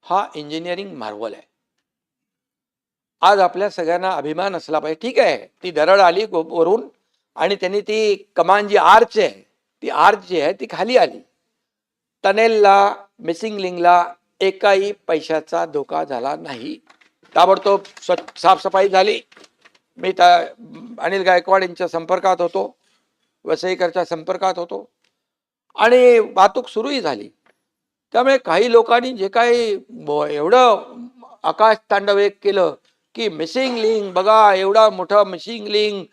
हा इंजिनिअरिंग मार्वल आहे. आज आपल्या सगळ्यांना अभिमान असला पाहिजे. ठीक आहे, ती दरड आली वरून आणि त्यांनी ती कमान जी आर्च आहे, ती आर्च जी आहे ती खाली आली. टनेलला, मिसिंग लिंकला एकाही पैशाचा धोका झाला नाही. ताबडतोब साफसफाई झाली. मी अनिल गायकवाड यांच्या संपर्कात होतो, वसईकरच्या संपर्कात होतो आणि वाहतूक सुरूही झाली. त्यामुळे काही लोकांनी जे काही एवढं आकाश तांडव एक केलं की मिसिंग लिंक बघा, एवढा मोठा मिसिंग लिंक,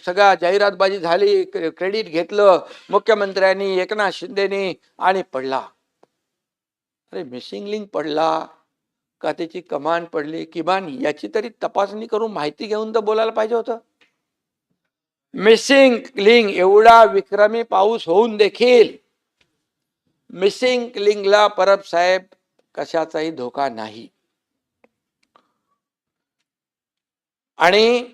सगळ्या जाहिरातबाजी झाली, क्रेडिट घेतलं मुख्यमंत्र्यांनी, एकनाथ शिंदेनी आणि पडला. अरे मिसिंग लिंक पडला का त्याची कमान पडली, किमान याची तरी तपासणी करून माहिती घेऊन तर बोलायला पाहिजे होतं. मिसिंग लिंक एवढा विक्रमी पाऊस होऊन देखील मिसिंग लिंकला परब साहेब कशाचाही धोका नाही. आणि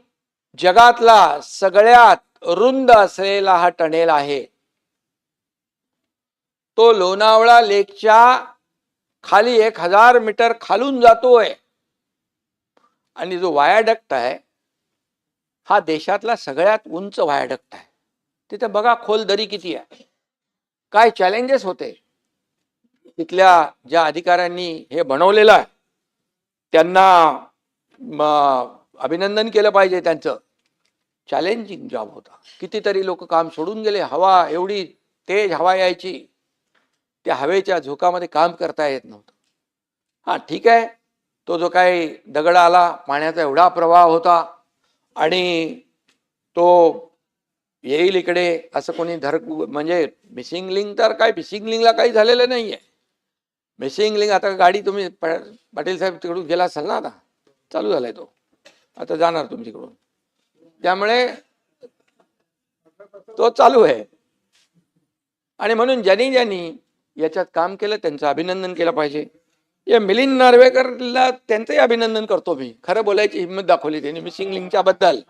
जगातला सगळ्यात रुंद असलेला हा टनेल आहे. तो लोणावळा लेकच्या खाली 1000 मीटर खालून जातोय. आणि जो वायाडक्ट आहे हा देशातला सगळ्यात उंच वायाडक्ट आहे. तिथे बघा खोल दरी किती आहे, काय चॅलेंजेस होते. तिथल्या ज्या अधिकाऱ्यांनी हे बनवलेलं आहे त्यांना अभिनंदन केलं पाहिजे. त्यांचं चॅलेंजिंग जॉब होता. कितीतरी लोक काम सोडून गेले. हवा एवढी तेज हवा यायची, त्या हवेच्या झोकामध्ये काम करता येत नव्हतं. हा ठीक आहे, तो जो काही दगड आला, पाण्याचा एवढा प्रवाह होता आणि तो येईल इकडे असं कोणी म्हणजे मिसिंग लिंक तर काय, मिसिंग लिंकला काही झालेलं नाहीये. मिसिंग लिंक आता गाडी तुम्ही पाटील साहेब तिकडून गेला असाल ना, आता चालू झालाय तो, आता जाणार तुमच्याकडून, त्यामुळे तो चालू आहे. आणि म्हणून ज्यांनी याच्यात काम केलं त्यांचं अभिनंदन केलं पाहिजे. या मिलिंद नार्वेकरला त्यांचंही अभिनंदन करतो मी. खरं बोलायची हिंमत दाखवली त्यांनी मिसिंग लिंकच्या बद्दल.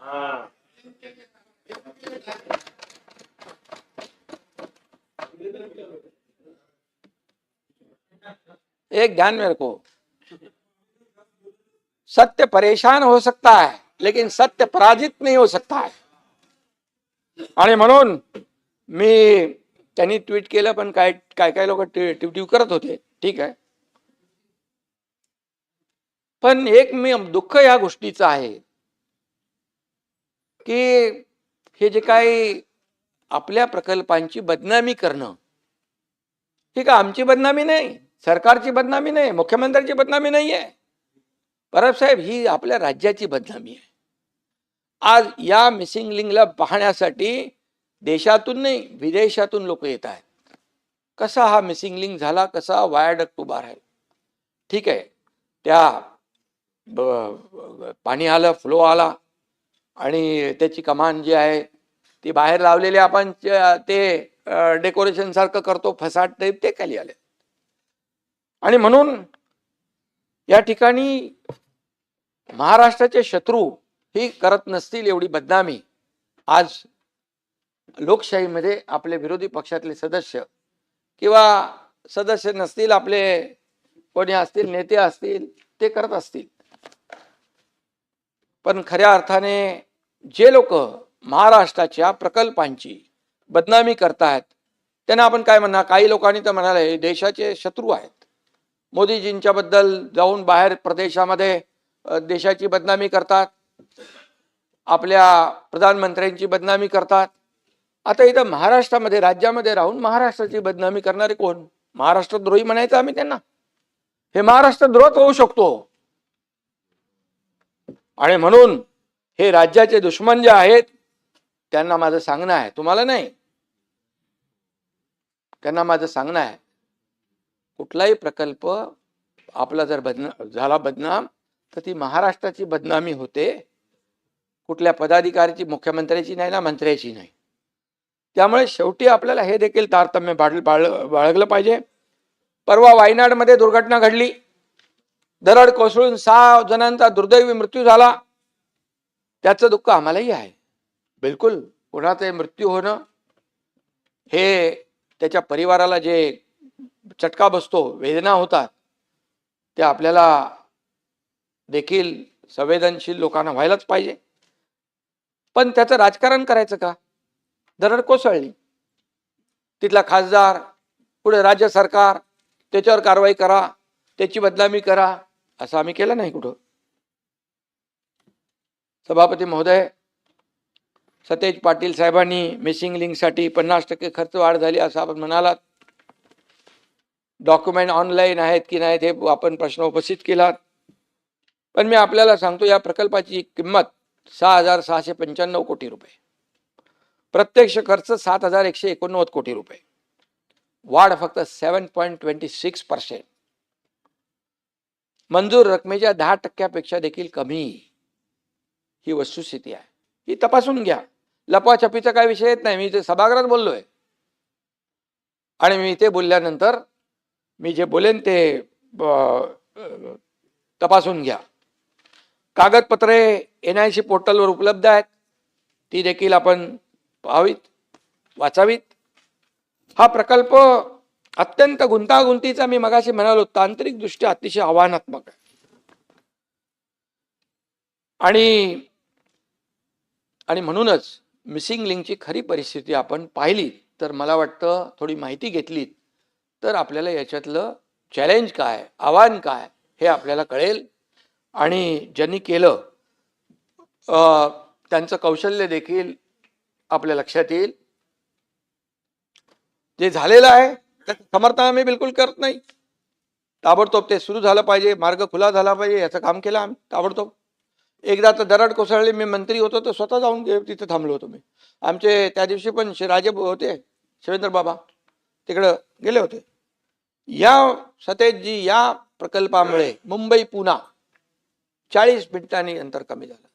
एक ध्यान में रखो, सत्य परेशान हो सकता है लेकिन सत्य पराजित नहीं हो सकता है. आणि म्हणून मी त्यांनी ट्विट केलं, पण काय लोक ट्विट करत होते, ठीक आहे. पण एक मी दुःख या गोष्टीचं आहे की हे जे काही आपल्या प्रकल्पांची बदनामी करणं, ही का आमची बदनामी नाही, सरकारची बदनामी नाही, मुख्यमंत्र्यांची बदनामी नाही आहे. परब साहेब, ही आपल्या राज्याची बदनामी आहे. आज या मिसिंग लिंकला पाहण्यासाठी देशातून नाही विदेशातून लोक येत आहेत. कसा हा मिसिंग लिंक झाला, कसा वायाडक्ट उभा राहील. ठीक आहे, त्या पाणी आलं, फ्लो आला आणि त्याची कमान जी आहे ती बाहेर लावलेली आपण ते डेकोरेशन सारखं करतो, फसाट टाईप, ते खाली आले. आणि म्हणून या ठिकाणी महाराष्ट्राचे शत्रू ही करत नसतील एवढी बदनामी आज लोकशाहीमध्ये आपले विरोधी पक्षातले सदस्य किंवा सदस्य नसतील, आपले कोणी असतील, नेते असतील, ते करत असतील. पण खऱ्या अर्थाने जे लोक महाराष्ट्राच्या प्रकल्पांची बदनामी करतायत त्यांना आपण काय म्हणणार. काही लोकांनी तर म्हणाले देशाचे शत्रू आहेत. मोदीजींच्या बद्दल जाऊन बाहेर प्रदेशामध्ये देशाची बदनामी करतात, आपल्या प्रधानमंत्र्यांची बदनामी करतात. आता इथं महाराष्ट्रामध्ये, राज्यामध्ये राहून महाराष्ट्राची बदनामी करणारे कोण? महाराष्ट्रद्रोही म्हणायचं आम्ही त्यांना? हे महाराष्ट्रद्रोहच होऊ शकतो. आणि म्हणून हे राज्याचे दुश्मन जे आहेत त्यांना माझं सांगणं आहे, तुम्हाला नाही, त्यांना माझं सांगणं आहे, कुठलाही प्रकल्प आपला जर झाला बदनाम तर ती महाराष्ट्राची बदनामी होते, कुठल्या पदाधिकाऱ्याची, मुख्यमंत्र्याची नाही ना मंत्र्याची नाही. त्यामुळे शेवटी आपल्याला हे देखील तारतम्य बाळगलं पाहिजे. परवा वायनाडमध्ये दुर्घटना घडली, दरड कोसळून 6 जणांचा दुर्दैवी मृत्यू झाला. त्याचं दुःख आम्हालाही आहे. बिलकुल कोणाचे मृत्यू होणं हे त्याच्या परिवाराला जे चटका बसतो, वेदना होतात, ते आपल्याला देखील संवेदनशील लोकांना व्हायलाच पाहिजे. पण त्याचं राजकारण करायचं का? दरड कोसळली, तिथला खासदार, पुढे राज्य सरकार त्याच्यावर कारवाई करा, त्याची बदनामी करा, असं आम्ही केलं नाही कुठं. सभापती महोदय, सतेज पाटील साहेबांनी मिसिंग लिंकसाठी 50% खर्च वाढ झाली असं आपण म्हणालात. डॉक्युमेंट ऑनलाईन आहेत की नाहीत हे आपण प्रश्न उपस्थित केलात. पण मी आपल्याला सांगतो, या प्रकल्पाची किंमत 6,695 कोटी रुपये, प्रत्यक्ष खर्च 7,189 कोटी रुपये, वाढ फक्त 7.26%, मंजूर रकमेच्या 10% देखील कमी. ही वस्तुस्थिती आहे, ही तपासून घ्या. लपवाछपीचा काय विषय येत नाही. मी ते सभागृहात बोललोय आणि मी ते बोलल्यानंतर मी जे बोलेन ते तपासून घ्या. कागदपत्रे NIC पोर्टलवर उपलब्ध आहेत, ती देखील आपण पाहावीत, वाचावीत. हा प्रकल्प अत्यंत गुंतागुंतीचा, मी मगाशी म्हणालो, तांत्रिक दृष्ट्या अतिशय आव्हानात्मक आहे. आणि म्हणूनच मिसिंग लिंकची खरी परिस्थिती आपण पाहिली तर मला वाटतं, थोडी माहिती घेतली तर आपल्याला याच्यातलं चॅलेंज काय, आव्हान काय हे आपल्याला कळेल. आणि ज्यांनी केलं त्यांचं कौशल्य देखील आपल्या लक्षात येईल. जे झालेलं आहे त्याचं समर्थन आम्ही बिलकुल करत नाही. ताबडतोब ते सुरू झालं पाहिजे, मार्ग खुला झाला पाहिजे, याचं काम केलं आम्ही ताबडतोब. एकदा तर दरड कोसळली, मी मंत्री होतो तर स्वतः जाऊन तिथे थांबलो होतो. मी आमचे त्या दिवशी पण राजे होते, शिवेंद्र बाबा तिकडं गेले होते. या सतेजजी, या प्रकल्पामुळे मुंबई पुणा 40 मिनिटांनी अंतर कमी झालं.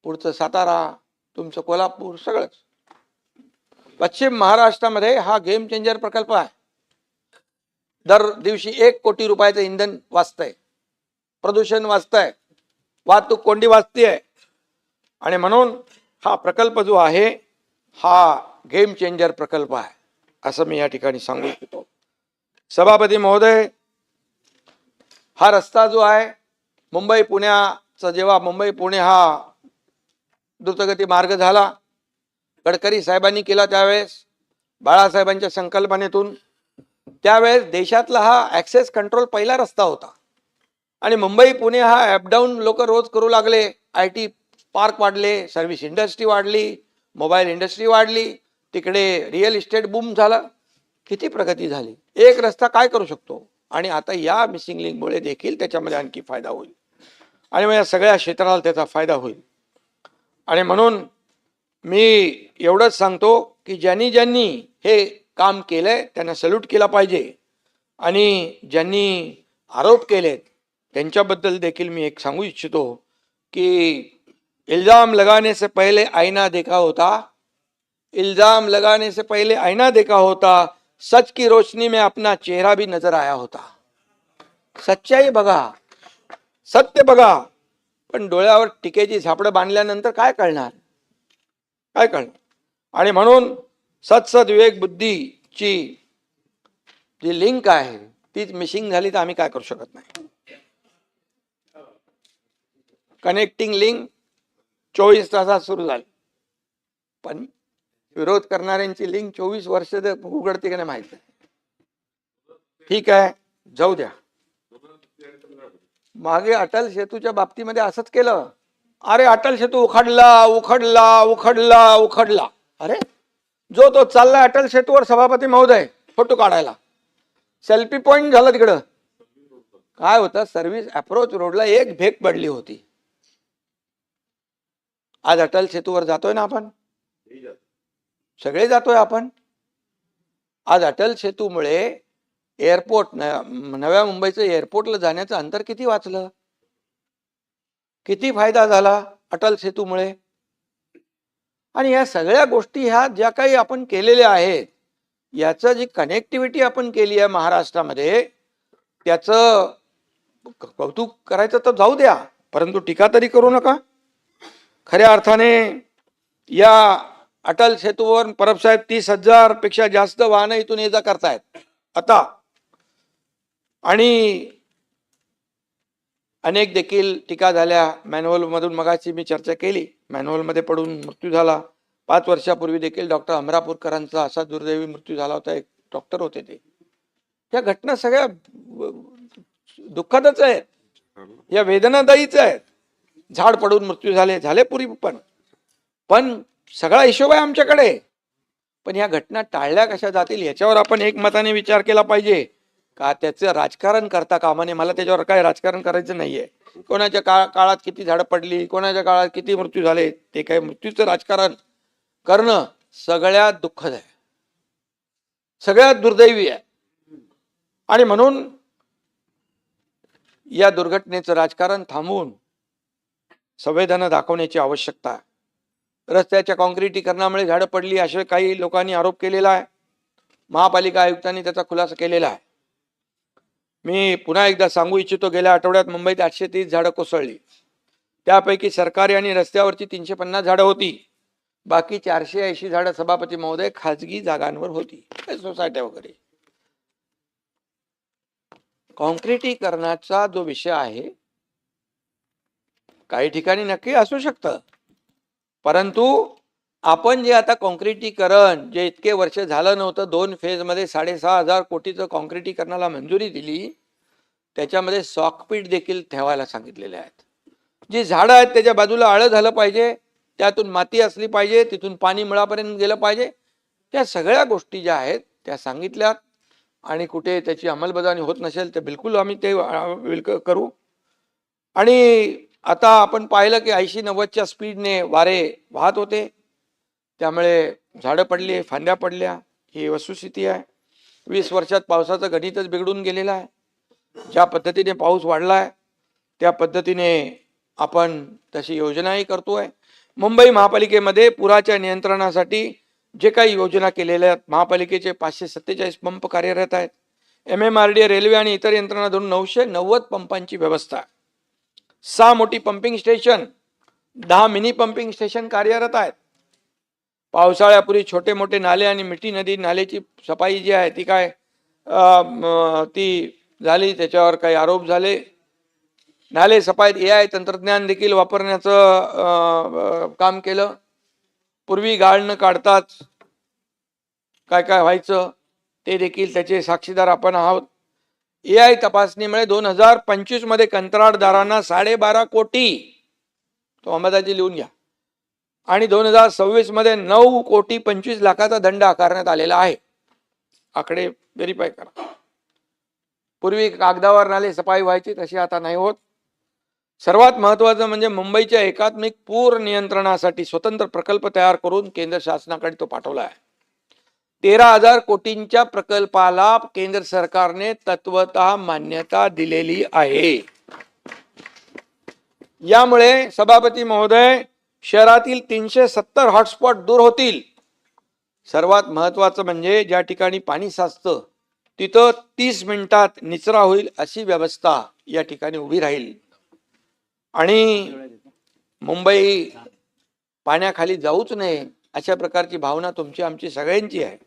पुढचं सातारा, तुमचं कोल्हापूर, सगळंच. पश्चिम महाराष्ट्रामध्ये हा गेम चेंजर प्रकल्प आहे. दर दिवशी 1 कोटी रुपयाचं इंधन वाचतंय, प्रदूषण वाचतंय, वाहतूक कोंडी वाचतीये. आणि म्हणून हा प्रकल्प जो आहे हा गेम चेंजर प्रकल्प आहे असं मी या ठिकाणी सांगू इच्छितो. सभापती महोदय, हा रस्ता जो आहे मुंबई पुण्याचा, जेव्हा मुंबई पुणे हा द्रुतगती मार्ग झाला, गडकरी साहेबांनी केला त्यावेळेस, बाळासाहेबांच्या संकल्पनेतून, त्यावेळेस देशातला हा ऍक्सेस कंट्रोल पहिला रस्ता होता. आणि मुंबई पुणे हा अपडाऊन लोक रोज करू लागले. IT पार्क वाढले, सर्व्हिस इंडस्ट्री वाढली, मोबाईल इंडस्ट्री वाढली, तिकडे रिअल इस्टेट बूम झाला, किती प्रगती झाली. एक रस्ता काय करू शकतो. आणि आता या मिसिंग लिंकमुळे देखील त्याच्यामध्ये आणखी फायदा होईल आणि मग या सगळ्या क्षेत्राला त्याचा फायदा होईल. आणि म्हणून मी एवढंच सांगतो की ज्यांनी ज्यांनी हे काम केलंय त्यांना सल्यूट केला पाहिजे. आणि ज्यांनी आरोप केलेत त्यांच्याबद्दल देखील मी एक सांगू इच्छितो की इल्जाम लगाने से पहले आईना देखा होता, इल्जाम लगाने से पहले आईना देखा होता, सच की रोशनी में अपना चेहरा भी नजर आया होता. सच्चाई बघा, सत्य बघा, पण डोळ्यावर टिकेची झापडं बांधल्यानंतर काय कळणार, काय कळणार. आणि म्हणून सत्सद विवेक बुद्धीची जी लिंक आहे तीच मिसिंग झाली तर आम्ही काय करू शकत नाही. कनेक्टिंग लिंक 24 तासात सुरू झाली, पण विरोध करणाऱ्यांची लिंक 24 वर्ष उघडते का नाही माहित नाही. ठीक आहे, जाऊ द्या. मागे अटल सेतूच्या बाबतीमध्ये असंच केलं. अरे अटल सेतू उखडला उखडला उखडला उखडला. अरे जो तो चालला अटल सेतूवर सभापती महोदय फोटो काढायला, सेल्फी पॉइंट झाला तिकडं. काय होतं, सर्व्हिस अप्रोच रोडला एक भेग पडली होती. आज अटल सेतूवर जातोय ना आपण, सगळे जातोय आपण. आज अटल सेतूमुळे एअरपोर्ट नव्या मुंबईचं एअरपोर्टला जाण्याचं अंतर किती वाचलं, किती फायदा झाला अटल सेतूमुळे. आणि या सगळ्या गोष्टी ह्या ज्या काही आपण केलेल्या आहेत, याचं जी कनेक्टिव्हिटी आपण केली आहे महाराष्ट्रामध्ये, त्याचं कौतुक करायचं तर जाऊ द्या, परंतु टीका तरी करू नका. खऱ्या अर्थाने या अटल सेतूवर परबसाहेब 30,000 पेक्षा जास्त वाहनं इथून ये जा करतायत आता. आणि अनेक देखील टीका झाल्या मॅन्युअल मधून. मगाची मी चर्चा केली, मॅन्युअल मध्ये पडून मृत्यू झाला. 5 वर्षापूर्वी देखील डॉक्टर अमरापूरकरांचा असा दुर्दैवी मृत्यू झाला होता. एक डॉक्टर होते ते. या घटना सगळ्या दुःखदच आहेत, या वेदनादायीच आहेत. झाड पडून मृत्यू झाले पूर्वी, पण सगळा हिशोब आहे आमच्याकडे. पण या घटना टाळल्या कशा जातील याच्यावर आपण एकमताने विचार केला पाहिजे का. त्याचं राजकारण करता कामा नये. मला त्याच्यावर काय राजकारण करायचं नाहीये. कोणाच्या काळात किती झाडं पडली, कोणाच्या काळात किती मृत्यू झाले, ते काय मृत्यूचं राजकारण करणं सगळ्यात दुःखद आहे, सगळ्यात दुर्दैवी आहे. आणि म्हणून या दुर्घटनेचं राजकारण थांबवून संवेदना दाखवण्याची आवश्यकता आहे. रस्त्याच्या काँक्रिटीकरणामुळे झाडं पडली असे काही लोकांनी आरोप केलेला आहे. महापालिका आयुक्तांनी त्याचा खुलासा केलेला आहे. मी पुन्हा एकदा सांगू इच्छितो, गेल्या आठवड्यात मुंबईत 830 झाडं कोसळली. त्यापैकी सरकारी आणि रस्त्यावरची 350 झाडं होती. बाकी 480 झाडं सभापती महोदय खाजगी जागांवर होती, सोसायट्या वगैरे. काँक्रिटीकरणाचा जो विषय आहे, काही ठिकाणी नक्की असू शकतं, परंतु आपण जे आता काँक्रिटीकरण जे इतके वर्ष झालं नव्हतं, 2 फेजमध्ये 6,500 कोटीचं काँक्रिटीकरणाला मंजुरी दिली, त्याच्यामध्ये सॉकपीट देखील ठेवायला सांगितलेले आहेत. जी झाडं आहेत त्याच्या बाजूला आळं झालं पाहिजे, त्यातून माती असली पाहिजे, तिथून पाणी मुळापर्यंत गेलं पाहिजे. त्या सगळ्या गोष्टी ज्या आहेत त्या सांगितल्यात. आणि कुठे त्याची अंमलबजावणी होत नसेल तर बिलकुल आम्ही ते करू. आणि आता आपण पाहिलं की 80-90च्या स्पीडने वारे वाहत होते, त्यामुळे झाडं पडली, फांद्या पडल्या. ही वस्तुस्थिती आहे. 20 वर्षात पावसाचं गणितच बिघडून गेलेलं आहे. ज्या पद्धतीने पाऊस वाढलाय त्या पद्धतीने आपण तशी योजनाही करतोय. मुंबई महापालिकेमध्ये पुराच्या नियंत्रणासाठी जे काही योजना केलेल्या आहेत, महापालिकेचे 547 पंप कार्यरत आहेत. MMRDA, रेल्वे आणि इतर यंत्रणा धरून 990 पंपांची व्यवस्था, 6 मोठी pumping station, 10 mini pumping station कार्यरत आहेत. पावसाळ्यापूर्वी छोटे मोठे नाले आणि मिठी नदी नालेची सफाई जी आहे ती ती झाली, त्याच्यावर काही आरोप झाले. नाले सफाईत AI तंत्रज्ञान देखील वापरण्याचं काम केलं. पूर्वी गाळ न काढताच काय काय व्हायचं ते देखील त्याचे साक्षीदार आपण आहोत. AI तपासणीमुळे 2025 मध्ये कंत्राटदारांना 12.5 कोटी, तो अंबादाजी लिहून घ्या, आणि 2026 मध्ये 9,25,00,000चा दंड आकारण्यात आलेला आहे. आकडे व्हेरीफाय करा. पूर्वी कागदावर नाले सफाई व्हायची, तशी आता नाही होत. सर्वात महत्वाचं म्हणजे मुंबईच्या एकात्मिक पूर नियंत्रणासाठी स्वतंत्र प्रकल्प तयार करून केंद्र शासनाकडे तो पाठवला आहे. 13,000 कोटींच्या प्रकल्पाला केंद्र सरकारने तत्वतः मान्यता दिलेली आहे. यामुळे सभापती महोदय, शहरातील 370 हॉटस्पॉट दूर होतील. सर्वात महत्वाचं म्हणजे ज्या ठिकाणी पाणी साचतं तिथं 30 मिनिटात निचरा होईल अशी व्यवस्था या ठिकाणी उभी राहील. आणि मुंबई पाण्याखाली जाऊच नये अशा प्रकारची भावना तुमची आमची सगळ्यांची आहे.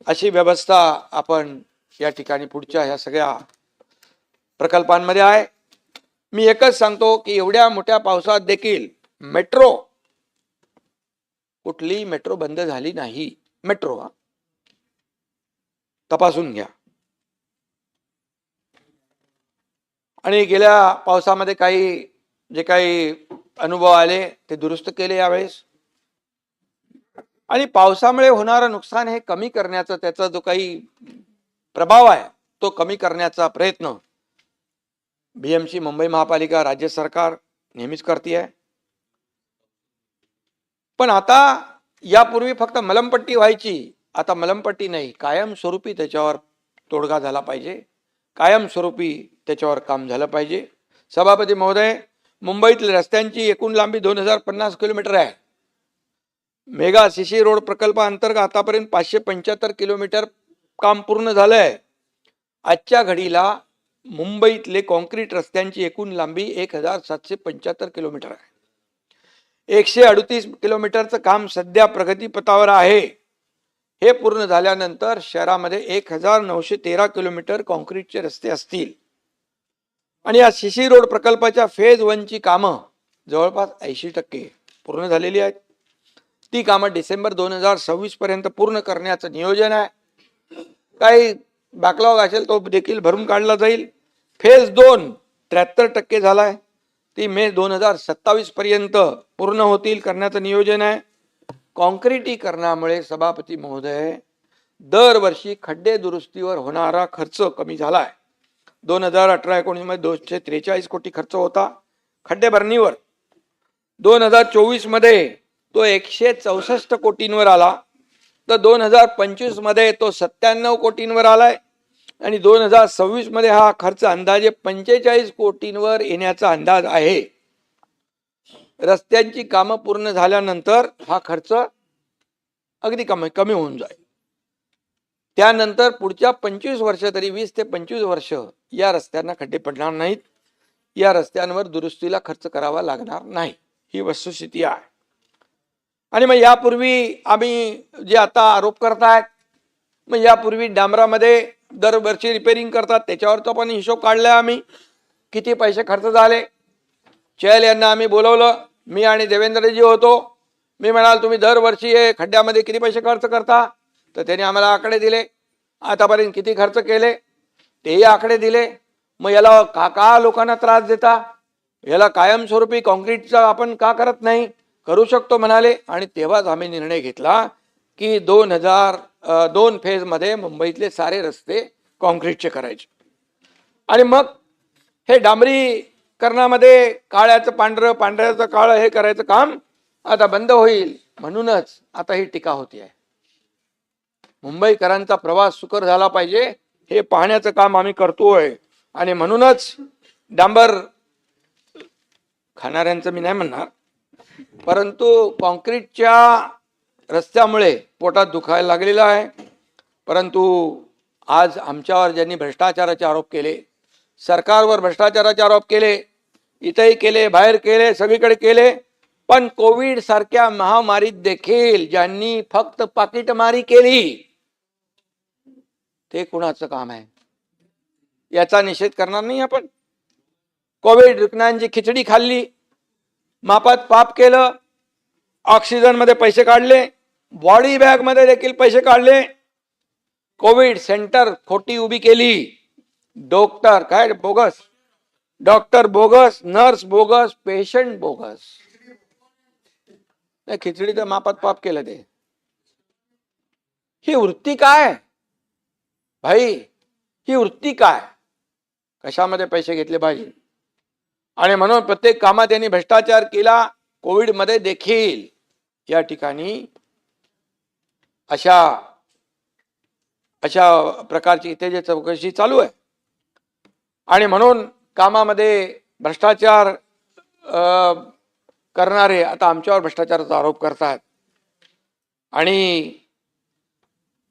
अशी व्यवस्था आपण या ठिकाणी पुढच्या ह्या सगळ्या प्रकल्पांमध्ये आहे. मी एकच सांगतो की एवढ्या मोठ्या पावसात देखील कुठली मेट्रो बंद झाली नाही. मेट्रो तपासून घ्या. आणि गेल्या पावसामध्ये जे काही अनुभव आले ते दुरुस्त केले यावेळेस. आणि पावसामुळे होणारं नुकसान हे कमी करण्याचा, त्याचा जो काही प्रभाव आहे तो कमी करण्याचा प्रयत्न BMC, मुंबई महापालिका, राज्य सरकार नेहमीच करते आहे. पण आता यापूर्वी फक्त मलमपट्टी व्हायची, आता मलमपट्टी नाही, कायमस्वरूपी त्याच्यावर तोडगा झाला पाहिजे, कायमस्वरूपी त्याच्यावर काम झालं पाहिजे. सभापती महोदय, मुंबईतील रस्त्यांची एकूण लांबी 2050 किलोमीटर आहे. मेगा सीसी रोड प्रकल्पाअंतर्गत आतापर्यंत 575 किलोमीटर काम पूर्ण झालंय. आजच्या घडीला मुंबईतले कॉन्क्रीट रस्त्यांची एकूण लांबी 1775 किलोमीटर आहे. 138 किलोमीटरचं काम सध्या प्रगतीपथावर आहे. हे पूर्ण झाल्यानंतर शहरामध्ये 1913 किलोमीटर कॉन्क्रीटचे रस्ते असतील. आणि या सीसी रोड प्रकल्पाच्या फेज 1 ची कामं जवळपास 80% पूर्ण झालेली आहेत. ती कामं डिसेंबर 2026 पर्यंत पूर्ण करण्याचं नियोजन आहे. काही बॅकलॉग असेल तो देखील भरून काढला जाईल. फेज 2 73% झालाय, ती मे 2027 पर्यंत पूर्ण होतील करण्याचं नियोजन आहे. कॉन्क्रिटीकरणामुळे सभापती महोदय दरवर्षी खड्डे दुरुस्तीवर होणारा खर्च कमी झालाय. 2018-19 मध्ये 243 कोटी खर्च होता खड्डे भरणीवर. 2024 मध्ये तो 164 कोटींवर आला, तर 2025 मध्ये तो 97 कोटींवर आलाय आणि 2026 मध्ये हा खर्च अंदाजे 45 कोटींवर येण्याचा अंदाज आहे. रस्त्यांची कामं पूर्ण झाल्यानंतर हा खर्च अगदी कमी होऊन जाईल. त्यानंतर पुढच्या 25 वर्ष, तरी 20 ते 25 वर्ष या रस्त्यांना खड्डे पडणार नाहीत, या रस्त्यांवर दुरुस्तीला खर्च करावा लागणार नाही, ही वस्तुस्थिती आहे. आणि मग यापूर्वी आम्ही जे आता आरोप करतायत, मग यापूर्वी डांबरामध्ये दरवर्षी रिपेरिंग करतात, त्याच्यावरचा पण हिशोब काढलाय आम्ही, किती पैसे खर्च झाले. चहल यांना आम्ही बोलवलं, मी आणि देवेंद्रजी होतो. मी म्हणाल तुम्ही दरवर्षी हे खड्ड्यामध्ये किती पैसे खर्च करता, तर त्यांनी आम्हाला आकडे दिले, आतापर्यंत किती खर्च केले तेही आकडे दिले. मग याला का लोकांना त्रास देता, याला कायमस्वरूपी कॉन्क्रीटचा आपण का करत नाही, करू शकतो म्हणाले. आणि तेव्हाच आम्ही निर्णय घेतला की 2002 फेज मध्ये मुंबईतले सारे रस्ते कॉन्क्रीटचे करायचे. आणि मग हे डांबरीकरणामध्ये काळ्याचं पांढरं, पांढऱ्याचं काळं हे करायचं काम आता बंद होईल. म्हणूनच आता ही टीका होती आहे. मुंबईकरांचा प्रवास सुकर झाला पाहिजे हे पाहण्याचं काम आम्ही करतोय. आणि म्हणूनच डांबर खाणाऱ्यांचं मी नाही म्हणणार, परंतु कॉन्क्रीटच्या रस्त्यामुळे पोटात दुखायला लागलेलं आहे. परंतु आज आमच्यावर ज्यांनी भ्रष्टाचाराचे आरोप केले, सरकारवर भ्रष्टाचाराचे आरोप केले, इथेही केले, बाहेर केले, सगळीकडे केले, पण कोविड सारख्या महामारीत देखील ज्यांनी फक्त पाकिटमारी केली, ते कुणाचं काम आहे, याचा निषेध करणार नाही आपण. कोविड रुग्णांची खिचडी खाल्ली, मापात पाप केलं, ऑक्सिजन मध्ये पैसे काढले, बॉडी बॅग मध्ये देखील पैसे काढले, कोविड सेंटर खोटी उभी केली, डॉक्टर काय bogus, doctor bogus, nurse bogus, patient bogus. नाही, खिचडी तर मापात पाप केलं ते. ही वृत्ती काय भाई, ही वृत्ती काय, कशामध्ये पैसे घेतले पाहिजे. आणि म्हणून प्रत्येक कामात त्यांनी भ्रष्टाचार केला. कोविड मध्ये देखील या ठिकाणी अशा प्रकारची इथे जे चौकशी चालू आहे. आणि म्हणून कामामध्ये भ्रष्टाचार करणारे आता आमच्यावर भ्रष्टाचाराचा आरोप करतात. आणि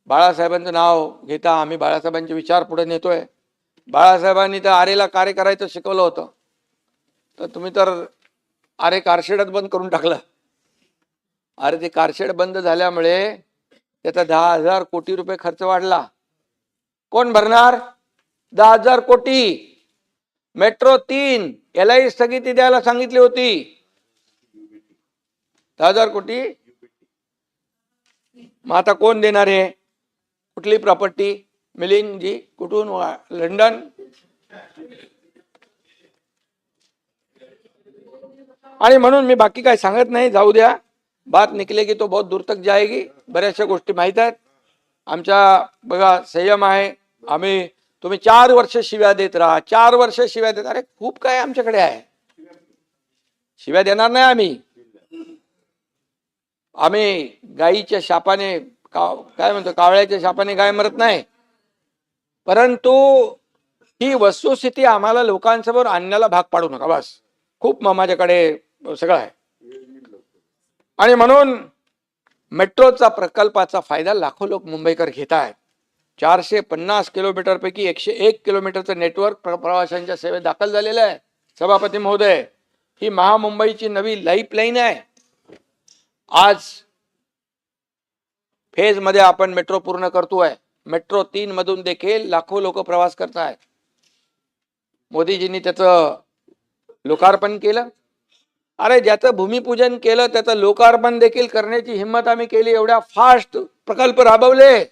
बाळासाहेबांचं नाव घेता आम्ही बाळासाहेबांचे विचार पुढे नेतोय. बाळासाहेबांनी तर आरेला कार्य करायचं शिकवलं होतं, तर तुम्ही तर आरे कारशेडच बंद करून टाकलं. अरे ते कारशेड बंद झाल्यामुळे त्याचा 10,000 कोटी रुपये खर्च वाढला. कोण भरणार 10,000 कोटी? मेट्रो 3 LI स्थगिती द्यायला सांगितली होती. 10,000 कोटी मग आता कोण देणार आहे? कुठली प्रॉपर्टी मिलिंग जी कुठून? लंडन. आणि म्हणून मी बाकी काय सांगत नाही, जाऊ द्या. बात निकलेगी तो बहुत दूर तक जाएगी. बऱ्याचशा गोष्टी माहित आहेत आमच्या. बघा संयम आहे. आम्ही तुम्ही 4 वर्ष शिव्या देत राहा, 4 वर्ष शिव्या देत. अरे खूप काय आमच्याकडे आहे, शिव्या देणार नाही आम्ही. आम्ही गायीच्या शापाने काय म्हणतो, कावळ्याच्या शापाने गाय मरत नाही, परंतु ही वस्तुस्थिती आम्हाला लोकांसमोर आणण्याला भाग पाडू नका बस. खूप माझ्याकडे सगळं आहे. आणि म्हणून मेट्रोचा प्रकल्पाचा फायदा लाखो लोक मुंबईकर घेत आहेत. 450 किलोमीटर पैकी 101 किलोमीटरचं नेटवर्क प्रवाशांच्या सेवेत दाखल झालेलं आहे. सभापती महोदय, ही महामुंबईची नवी लाईफलाईन आहे. आज फेज मध्ये आपण मेट्रो पूर्ण करतोय. मेट्रो 3 मधून देखील लाखो लोक प्रवास करत आहेत. मोदीजींनी त्याचं लोकार्पण केलं. अरे ज्याचं भूमिपूजन केलं त्याचं लोकार्पण देखील करण्याची हिंमत आम्ही केली. एवढ्या फास्ट प्रकल्प राबवले.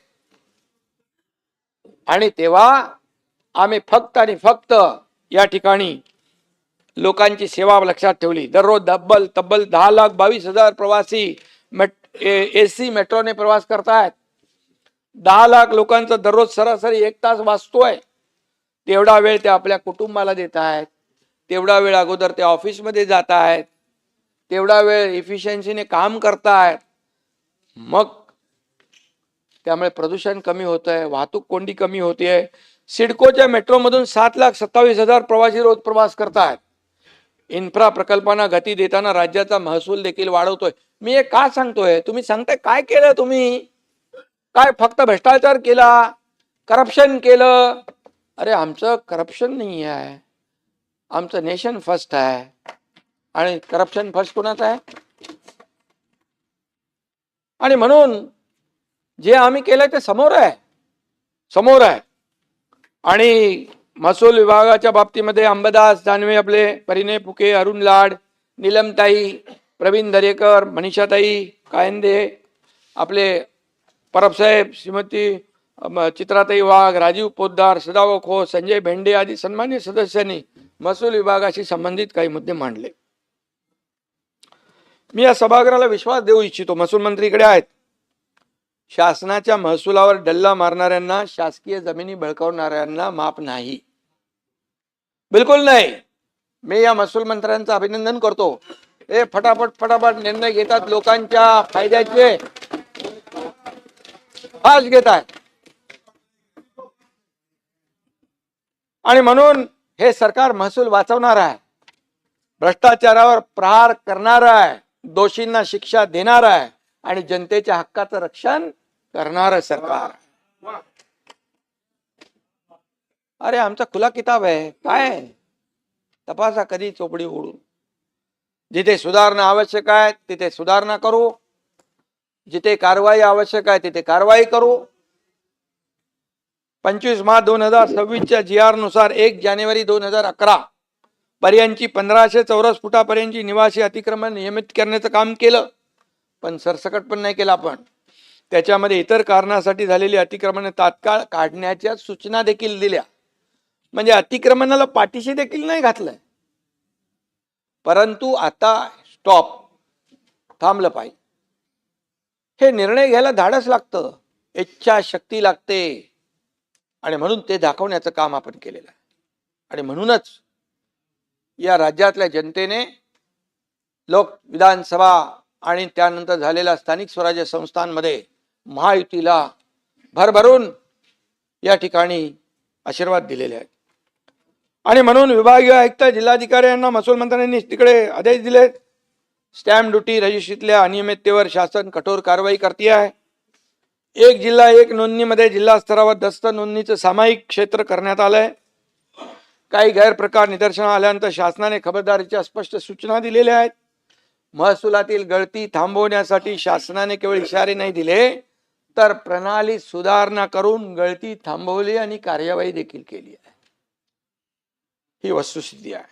आणि तेव्हा आम्ही फक्त आणि फक्त या ठिकाणी लोकांची सेवा लक्षात ठेवली. दररोज तब्बल 10,22,000 प्रवासी एसी मेट्रोने प्रवास करतायत. 10 लाख लोकांचा दररोज सरासरी 1 तास वाचतोय. तेवढा वेळ ते आपल्या कुटुंबाला देत आहेत. तेवढा वेळ अगोदर ते ऑफिसमध्ये जात आहेत. तेवढा वेळ इफिशियन्सीने काम करतायत. मग त्यामुळे प्रदूषण कमी होत आहे, वाहतूक कोंडी कमी होतीये. सिडकोच्या मेट्रोमधून 7,27,000 प्रवासी रोज प्रवास करतायत. इन्फ्रा प्रकल्पांना गती देताना राज्याचा महसूल देखील वाढवतोय. मी हे का सांगतोय? तुम्ही सांगताय काय केलं तुम्ही? काय फक्त भ्रष्टाचार केला, करप्शन केलं? अरे आमचं करप्शन नाही आहे, आमचं नेशन फर्स्ट आहे. आणि करप्शन फर्स्ट कोणाचं आहे? आणि म्हणून जे आम्ही केलंय ते समोर आहे. आणि महसूल विभागाच्या बाबतीमध्ये अंबादास दानवे, आपले परिणय फुके, अरुण लाड, नीलमताई, प्रवीण दरेकर, मनीषाताई कायंदे, आपले परबसाहेब, श्रीमती चित्राताई वाघ, राजीव पोद्दार, सदाभाऊ खोत, संजय भेंडे आदी सन्मान्य सदस्यांनी महसूल विभागाशी संबंधित काही मुद्दे मांडले. मी या सभागृहाला विश्वास देऊ इच्छितो, महसूल मंत्री इकडे आहेत. शासनाच्या महसुलावर डल्ला मारणाऱ्यांना, शासकीय जमिनी बळकावणाऱ्यांना माफ नाही, बिलकुल नाही. मी या महसूल मंत्र्यांचं अभिनंदन करतो. हे फटाफट निर्णय घेतात, लोकांच्या फायद्याचे फास्ट घेत आहेत. आणि म्हणून हे सरकार महसूल वाचवणार आहे, भ्रष्टाचारावर प्रहार करणार आहे, दोषींना शिक्षा देणार आहे आणि जनतेच्या हक्काचं रक्षण करणार सरकार. अरे आमचा खुला किताब आहे. काय तपासा कधी चोपडी उडून. जिथे सुधारणा आवश्यक आहे तिथे सुधारणा करू, जिथे कारवाई आवश्यक आहे तिथे कारवाई करू. 25 मार्च 2026च्या GR नुसार 1 जानेवारी 2011 पर्यंतची 1500 चौरस फुटापर्यंतची निवासी अतिक्रमण नियमित करण्याचं काम केलं, पण सरसकट पण नाही केलं आपण. त्याच्यामध्ये इतर कारणासाठी झालेली अतिक्रमणे तात्काळ काढण्याच्या सूचना देखील दिल्या. म्हणजे अतिक्रमणाला पाठीशी देखील नाही घातलंय. परंतु आता स्टॉप, थांबलं पाहिजे. हे निर्णय घ्यायला धाडस लागतं, इच्छाशक्ती लागते. आणि म्हणून ते दाखवण्याचं काम आपण केलेलं आहे. आणि म्हणूनच या राज्यातल्या जनतेने लोक विधानसभा आणि त्यानंतर झालेल्या स्थानिक स्वराज्य संस्थांमध्ये महायुतीला भरभरून या ठिकाणी आशीर्वाद दिलेले आहेत. आणि म्हणून विभागीय आयुक्त, जिल्हाधिकारी यांना महसूल मंत्र्यांनी तिकडे आदेश दिले. स्टॅम्प ड्युटी रजिस्ट्रीतल्या अनियमिततेवर शासन कठोर कारवाई करते आहे. 1 जिल्हा 1 नोंदणीमध्ये जिल्हा स्तरावर दस्त नोंदणीचं सामायिक क्षेत्र करण्यात आलंय. काही गैरप्रकार निदर्शनास आल्यानंतर शासनाने खबरदारीच्या स्पष्ट सूचना दिलेल्या आहेत. महसुलातील गळती थांबवण्यासाठी शासनाने केवळ इशारे नाही दिले, तर प्रणाली सुधारणा करून गळती थांबवली आणि कार्यवाही देखील केली आहे. ही वस्तुस्थिती आहे.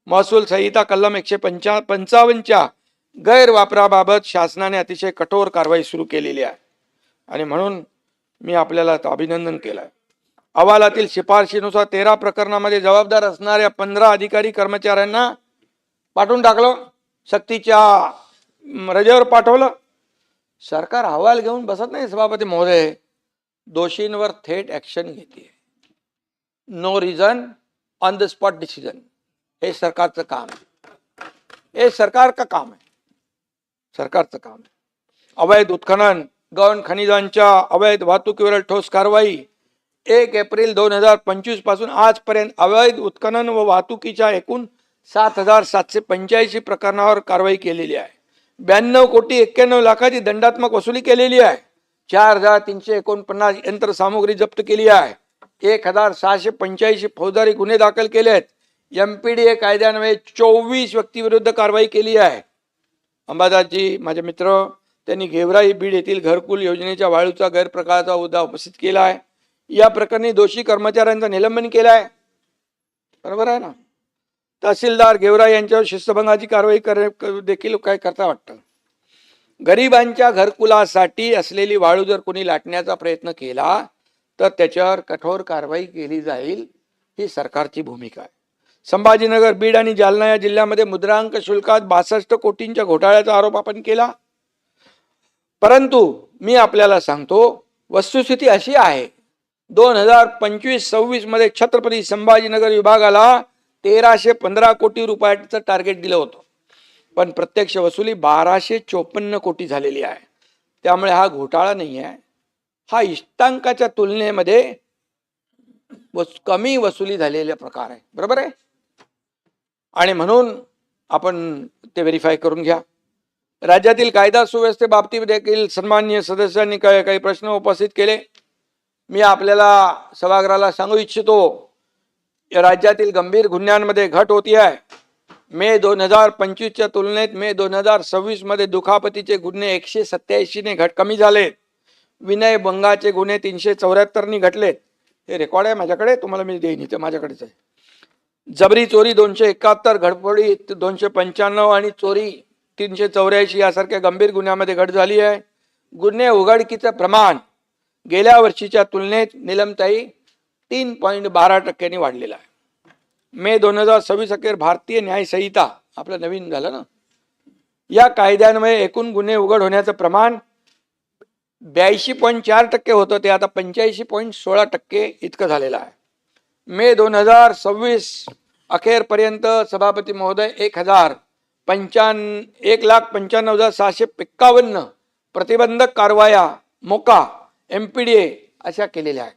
महसूल संहिता कलम 155च्या गैरवापराबाबत शासनाने अतिशय कठोर कारवाई सुरू केलेली आहे. आणि म्हणून मी आपल्याला अभिनंदन केलं आहे. अहवालातील शिफारशीनुसार 13 प्रकरणामध्ये जबाबदार असणाऱ्या 15 अधिकारी कर्मचाऱ्यांना पाठवून टाकलं, सक्तीच्या रजेवर पाठवलं. सरकार अहवाल घेऊन बसत नाही सभापती महोदय, दोषींवर थेट ऍक्शन घेते. No reason, on the spot decision. हे सरकारचं काम आहे. हे सरकार का काम आहे, सरकारचं काम आहे. अवैध उत्खनन, गौण खनिजांच्या अवैध वाहतुकीवर ठोस कारवाई. 1 एप्रिल 2025 पासून आजपर्यंत अवैध उत्खनन व वाहतुकीच्या एकूण 7,785 प्रकरणावर कारवाई केलेली आहे. 92,91,00,000ची दंडात्मक वसुली केलेली आहे. 4,349 यंत्रसामुग्री जप्त केली आहे. 1,685 फौजदारी गुन्हे दाखल केले आहेत. MPDA कायद्यान्वये 24 व्यक्तीविरुद्ध कारवाई केली आहे. अंबादासजी माझे मित्र, त्यांनी गेवराई बीड येथील घरकुल योजनेच्या वाळूचा गैरप्रकाराचा मुद्दा उपस्थित केला आहे. या प्रकरणी दोषी कर्मचाऱ्यांचं निलंबन केलं आहे. बरोबर आहे ना. तहसीलदार गेवराई यांच्यावर शिस्तभंगाची कारवाई देखील काय करता वाटतं. गरिबांच्या घरकुलासाठी असलेली वाळू जर कोणी लाटण्याचा प्रयत्न केला तर त्याच्यावर कठोर कारवाई केली जाईल, ही सरकारची भूमिका आहे. संभाजीनगर, बीड आणि जालना या जिल्ह्यामध्ये मुद्रांक शुल्कात 62 कोटींच्या घोटाळ्याचा आरोप आपण केला. परंतु मी आपल्याला सांगतो, वस्तुस्थिती अशी आहे, 2025-26 मध्ये छत्रपती संभाजीनगर विभागाला 1,315 कोटी रुपयाचं टार्गेट दिलं होतं, पण प्रत्यक्ष वसुली 1,254 कोटी झालेली आहे. त्यामुळे हा घोटाळा नाही आहे, हा इष्टांकाच्या तुलनेमध्ये कमी वसुली झालेला प्रकार आहे. बरोबर आहे. आणि म्हणून आपण ते व्हेरीफाय करून घ्या. राज्यातील कायदा सुव्यवस्थेबाबतीत देखील सन्माननीय सदस्यांनी काही प्रश्न उपस्थित केले. मी आपल्याला सभागृहाला सांगू इच्छितो, राज्यातील गंभीर गुन्ह्यांमध्ये घट होती आहे. मे 2025च्या तुलनेत मे 2026 मध्ये दुखापतीचे गुन्हे 187 ने कमी झाले. विनय भंगाचे गुन्हे 374 नी घटलेत. हे रेकॉर्ड आहे माझ्याकडे, तुम्हाला मी देईन, इथे माझ्याकडेच आहे. जबरी चोरी 271, घडफोडी 295 आणि चोरी 384 यासारख्या गंभीर गुन्ह्यामध्ये घट झाली आहे. गुन्हे उघडकीचं प्रमाण गेल्या वर्षीच्या तुलनेत निलमताई 3.12% वाढलेला आहे. मे 2026 अखेर भारतीय न्याय संहिता आपलं नवीन झालं ना, या कायद्यान्वये एकूण गुन्हे उघड होण्याचं प्रमाण 82.4% होतं, ते आता 85.16% इतकं झालेलं आहे. मे 2026 अखेरपर्यंत सभापती महोदय 1,95,751 प्रतिबंधक कारवाया मोका MPDA अशा केलेल्या आहेत.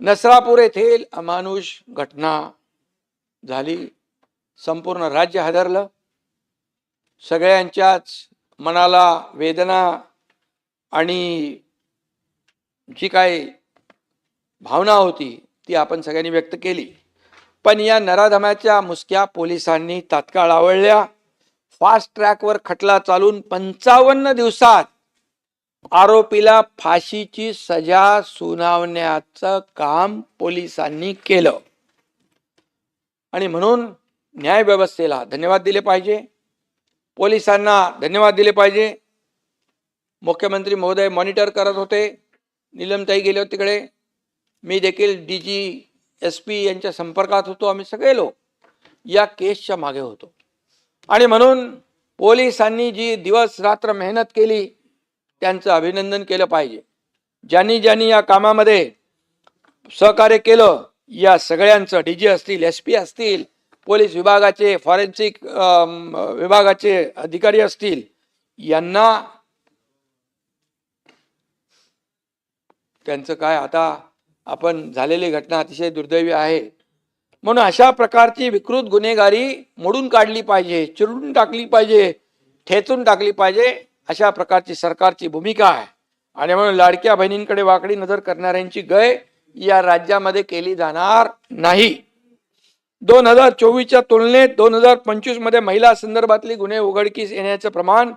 नसरापूर येथील अमानुष घटना झाली, संपूर्ण राज्य हादरलं. सगळ्यांच्याच मनाला वेदना आणि जी काही भावना होती ती आपण सगळ्यांनी व्यक्त केली. पण या नराधमाच्या मुसक्या पोलिसांनी तात्काळ आवळल्या. फास्ट ट्रॅकवर खटला चालून 55 दिवसात आरोपीला फाशीची सजा सुनावण्याचं काम पोलिसांनी केलं. आणि म्हणून न्याय व्यवस्थेला धन्यवाद दिले पाहिजे, पोलिसांना धन्यवाद दिले पाहिजे. मुख्यमंत्री महोदय मॉनिटर करत होते, निलमताई गेले होते तिकडे, मी देखील DG SP यांच्या संपर्कात होतो. आम्ही सगळे लोक या केसच्या मागे होतो. आणि म्हणून पोलिसांनी जी दिवस रात्र मेहनत केली त्यांचं अभिनंदन केलं पाहिजे. ज्यांनी ज्यांनी या कामामध्ये सहकार्य केलं, या सगळ्यांचं, DG असतील, SP असतील, पोलीस विभागाचे, फॉरेन्सिक विभागाचे अधिकारी असतील, यांना त्यांचं काय, आता आपण झालेली घटना अतिशय दुर्दैवी आहे. म्हणून अशा प्रकारची विकृत गुन्हेगारी मोडून काढली पाहिजे, चिरून टाकली पाहिजे, ठेचून टाकली पाहिजे, अशा प्रकारची सरकारची भूमिका आहे. आणि म्हणून लाडक्या बहिणींकडे वाकडी नजर करणाऱ्यांची गय या राज्यामध्ये केली जाणार नाही. 2024च्या तुलनेत 2025 मध्ये महिला संदर्भातली गुन्हे उघडकीस येण्याचं प्रमाण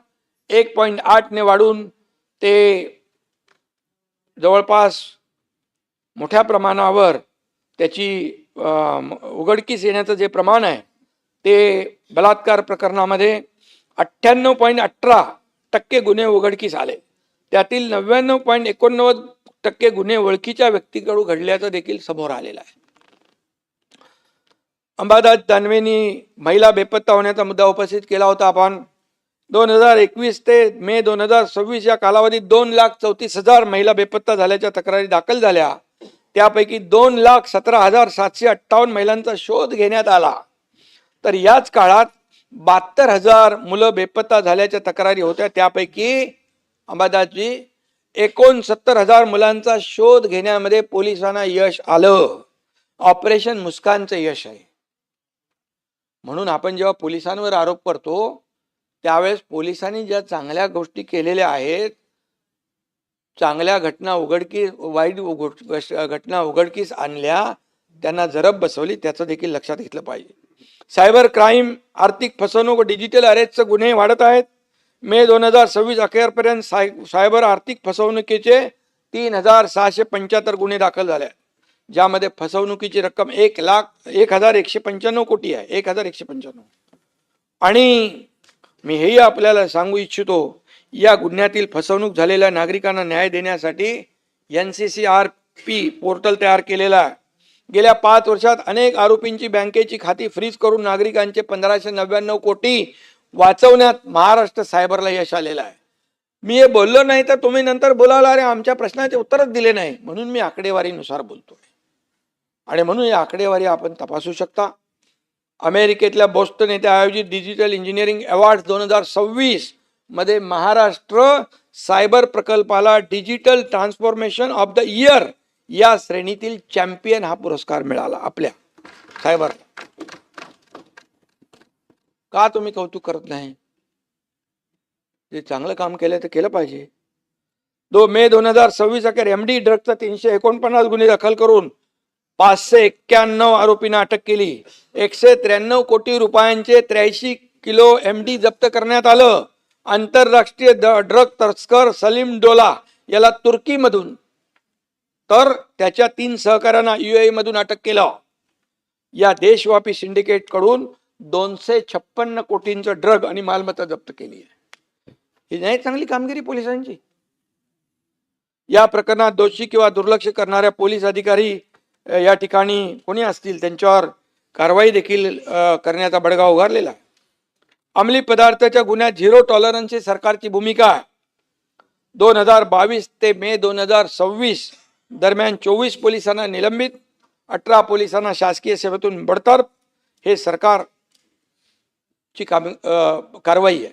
1.8 ने वाढून ते जवळपास मोठ्या प्रमाणावर त्याची उघडकीस येण्याचं जे प्रमाण आहे ते बलात्कार प्रकरणामध्ये 98.18% गुन्हे उघडकीस आले. त्यातील 99.89% गुन्हे ओळखीच्या व्यक्तीकडून घडल्याचं देखील समोर आलेलं आहे. अंबादास दानवेंनी महिला बेपत्ता होण्याचा मुद्दा उपस्थित केला होता. आपण 2021 ते मे 2026 या कालावधीत 2,34,000 महिला बेपत्ता झाल्याच्या तक्रारी दाखल झाल्या. त्यापैकी 2,17,758 महिलांचा शोध घेण्यात आला. तर याच काळात 72,000 मुलं बेपत्ता झाल्याच्या तक्रारी होत्या. त्यापैकी अंबादासजी, 69,000 मुलांचा शोध घेण्यामध्ये पोलिसांना यश आलं. ऑपरेशन मुस्कानचं यश आहे. म्हणून आपण जेव्हा पोलिसांवर आरोप करतो त्यावेळेस पोलिसांनी ज्या चांगल्या गोष्टी केलेल्या आहेत, चांगल्या घटना उघडकीस, वाईट घटना उघडकीस आणल्या, त्यांना जरब बसवली, त्याचं देखील लक्षात घेतलं पाहिजे. सायबर क्राईम, आर्थिक फसवणूक, डिजिटल अरेस्टचे गुन्हे वाढत आहेत. मे 2026 अखेरपर्यंत सायबर आर्थिक फसवणुकीचे 3,675 गुन्हे दाखल झाले आहेत, ज्यामध्ये फसवणुकीची रक्कम 1,195 कोटी आहे. 1,195. आणि मी हेही आपल्याला सांगू इच्छितो, या गुन्ह्यातील फसवणूक झालेल्या नागरिकांना न्याय देण्यासाठी NCCRP पोर्टल तयार केलेला आहे. गेल्या 5 वर्षात अनेक आरोपींची बँकेची खाती फ्रीज करून नागरिकांचे 1,599 कोटी वाचवण्यात महाराष्ट्र सायबरला यश आलेलं आहे. मी हे बोललो नाही तर तुम्ही नंतर बोलाल, अरे आमच्या प्रश्नाचे उत्तरच दिले नाही. म्हणून मी आकडेवारीनुसार बोलतोय. आणि म्हणून ही आकडेवारी आपण तपासू शकता. अमेरिकेतल्या बोस्टन येथे आयोजित डिजिटल इंजिनिअरिंग अवॉर्ड 2026 मध्ये महाराष्ट्र सायबर प्रकल्पाला digital transformation of the year या श्रेणीतील चॅम्पियन हा पुरस्कार मिळाला आपल्या सायबर. का तुम्ही कौतुक करत नाही? जे चांगलं काम केलं ते केलं पाहिजे. मे 2026 अखेर MD ड्रगचा 349 गुन्हे दाखल करून 591 आरोपींना अटक केली. 193 कोटी रुपयांचे 83 किलो MD जप्त करण्यात आलं. आंतरराष्ट्रीय ड्रग तस्कर सलीम डोला याला तुर्कीमधून तर त्याच्या 3 सहकाऱ्यांना UAE मधून अटक केलं. या देशव्यापी सिंडिकेट कडून 256 कोटींचं ड्रग आणि मालमत्ता जप्त केली आहे. ही नाही चांगली कामगिरी पोलिसांची. या प्रकरणात दोषी किंवा दुर्लक्ष करणाऱ्या पोलीस अधिकारी या ठिकाणी कोणी असतील त्यांच्यावर कारवाई देखील करण्याचा बडगा उगारलेला आहे. अंमली पदार्थाच्या गुन्ह्यात 0 टॉलरन्सची सरकारची भूमिका आहे. 2022 ते मे 2026 दरम्यान 24 पोलिसांना निलंबित, 18 पोलिसांना शासकीय सेवेतून बडतर्फ. हे सरकारची कारवाई आहे.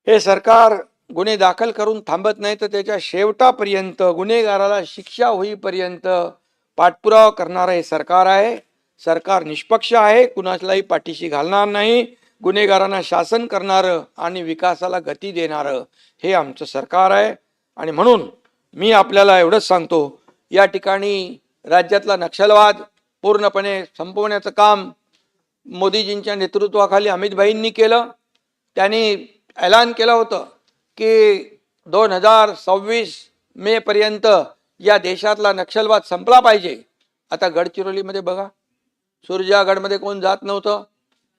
हे सरकार गुन्हे दाखल करून थांबत नाही, तर त्याच्या शेवटापर्यंत गुन्हेगाराला शिक्षा होईपर्यंत पाठपुरावा करणारं हे सरकार आहे. सरकार निष्पक्ष आहे, कुणालाही पाठीशी घालणार नाही. गुन्हेगारांना शासन करणारं आणि विकासाला गती देणारं हे आमचं सरकार आहे. आणि म्हणून मी आपल्याला एवढंच सांगतो, या ठिकाणी राज्यातला नक्षलवाद पूर्णपणे संपवण्याचं काम मोदीजींच्या नेतृत्वाखाली अमितभाईंनी केलं. त्यांनी ऐलान केलं होतं की 2026 मे पर्यंत या देशातला नक्षलवाद संपला पाहिजे. आता गडचिरोलीमध्ये बघा, सुरजागडमध्ये कोण जात नव्हतं,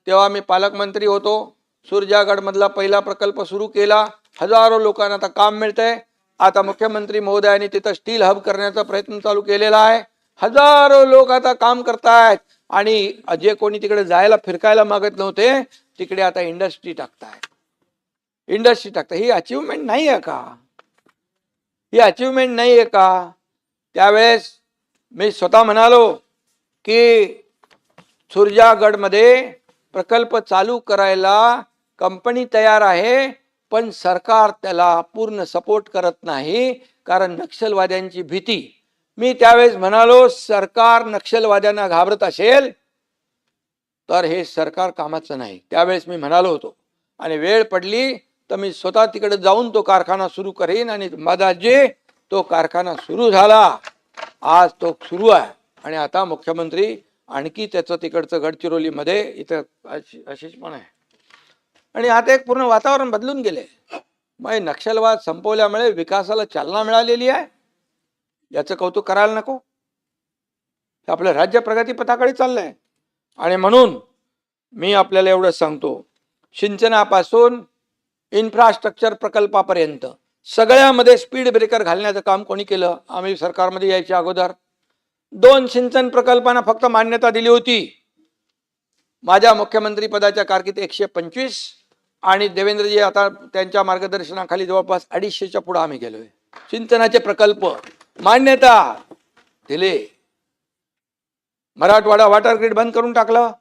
तेव्हा मी पालकमंत्री होतो. सुरजागडमधला पहिला प्रकल्प सुरू केला. हजारो लोकांना आता काम मिळतंय. आता मुख्यमंत्री महोदयांनी तिथं स्टील हब करण्याचा प्रयत्न चालू केलेला आहे. हजारो लोक आता काम करतायत आणि जे कोणी तिकडे जायला फिरकायला मागत नव्हते तिकडे आता इंडस्ट्री टाकतायत. ही अचिव्हमेंट नाही आहे का? ही अचिव्हमेंट नाही आहे का? त्यावेळेस मी स्वतः म्हणालो की सुरजागडमध्ये प्रकल्प चालू करायला कंपनी तयार आहे, पण सरकार त्याला पूर्ण सपोर्ट करत नाही, कारण नक्षलवाद्यांची भीती. मी त्यावेळेस म्हणालो, सरकार नक्षलवाद्यांना घाबरत असेल तर हे सरकार कामाचं नाही. त्यावेळेस मी म्हणालो होतो. आणि वेळ पडली तर मी स्वतः तिकडे जाऊन तो कारखाना सुरू करेन. आणि दादाजी, तो कारखाना सुरू झाला, आज तो सुरू आहे. आणि आता मुख्यमंत्री आणखी त्याचं तिकडचं गडचिरोलीमध्ये इथं अशीच पण आहे. आणि आता एक पूर्ण वातावरण बदलून गेले. मग नक्षलवाद संपवल्यामुळे विकासाला चालना मिळालेली आहे, याचं कौतुक करायला नको? आपलं राज्य प्रगतीपथाकडे चाललंय. आणि म्हणून मी आपल्याला एवढं सांगतो, सिंचनापासून इन्फ्रास्ट्रक्चर प्रकल्पापर्यंत सगळ्यामध्ये स्पीड ब्रेकर घालण्याचं काम कोणी केलं? आम्ही सरकारमध्ये यायच्या अगोदर 2 सिंचन प्रकल्पांना फक्त मान्यता दिली होती. माझ्या मुख्यमंत्री पदाच्या कारकिर्दीत 125 आणि देवेंद्रजी आता त्यांच्या मार्गदर्शनाखाली जवळपास 250च्या पुढे आम्ही गेलोय. सिंचनाचे प्रकल्प मान्यता दिले. मराठवाडा वॉटर ग्रिड बंद करून टाकलं.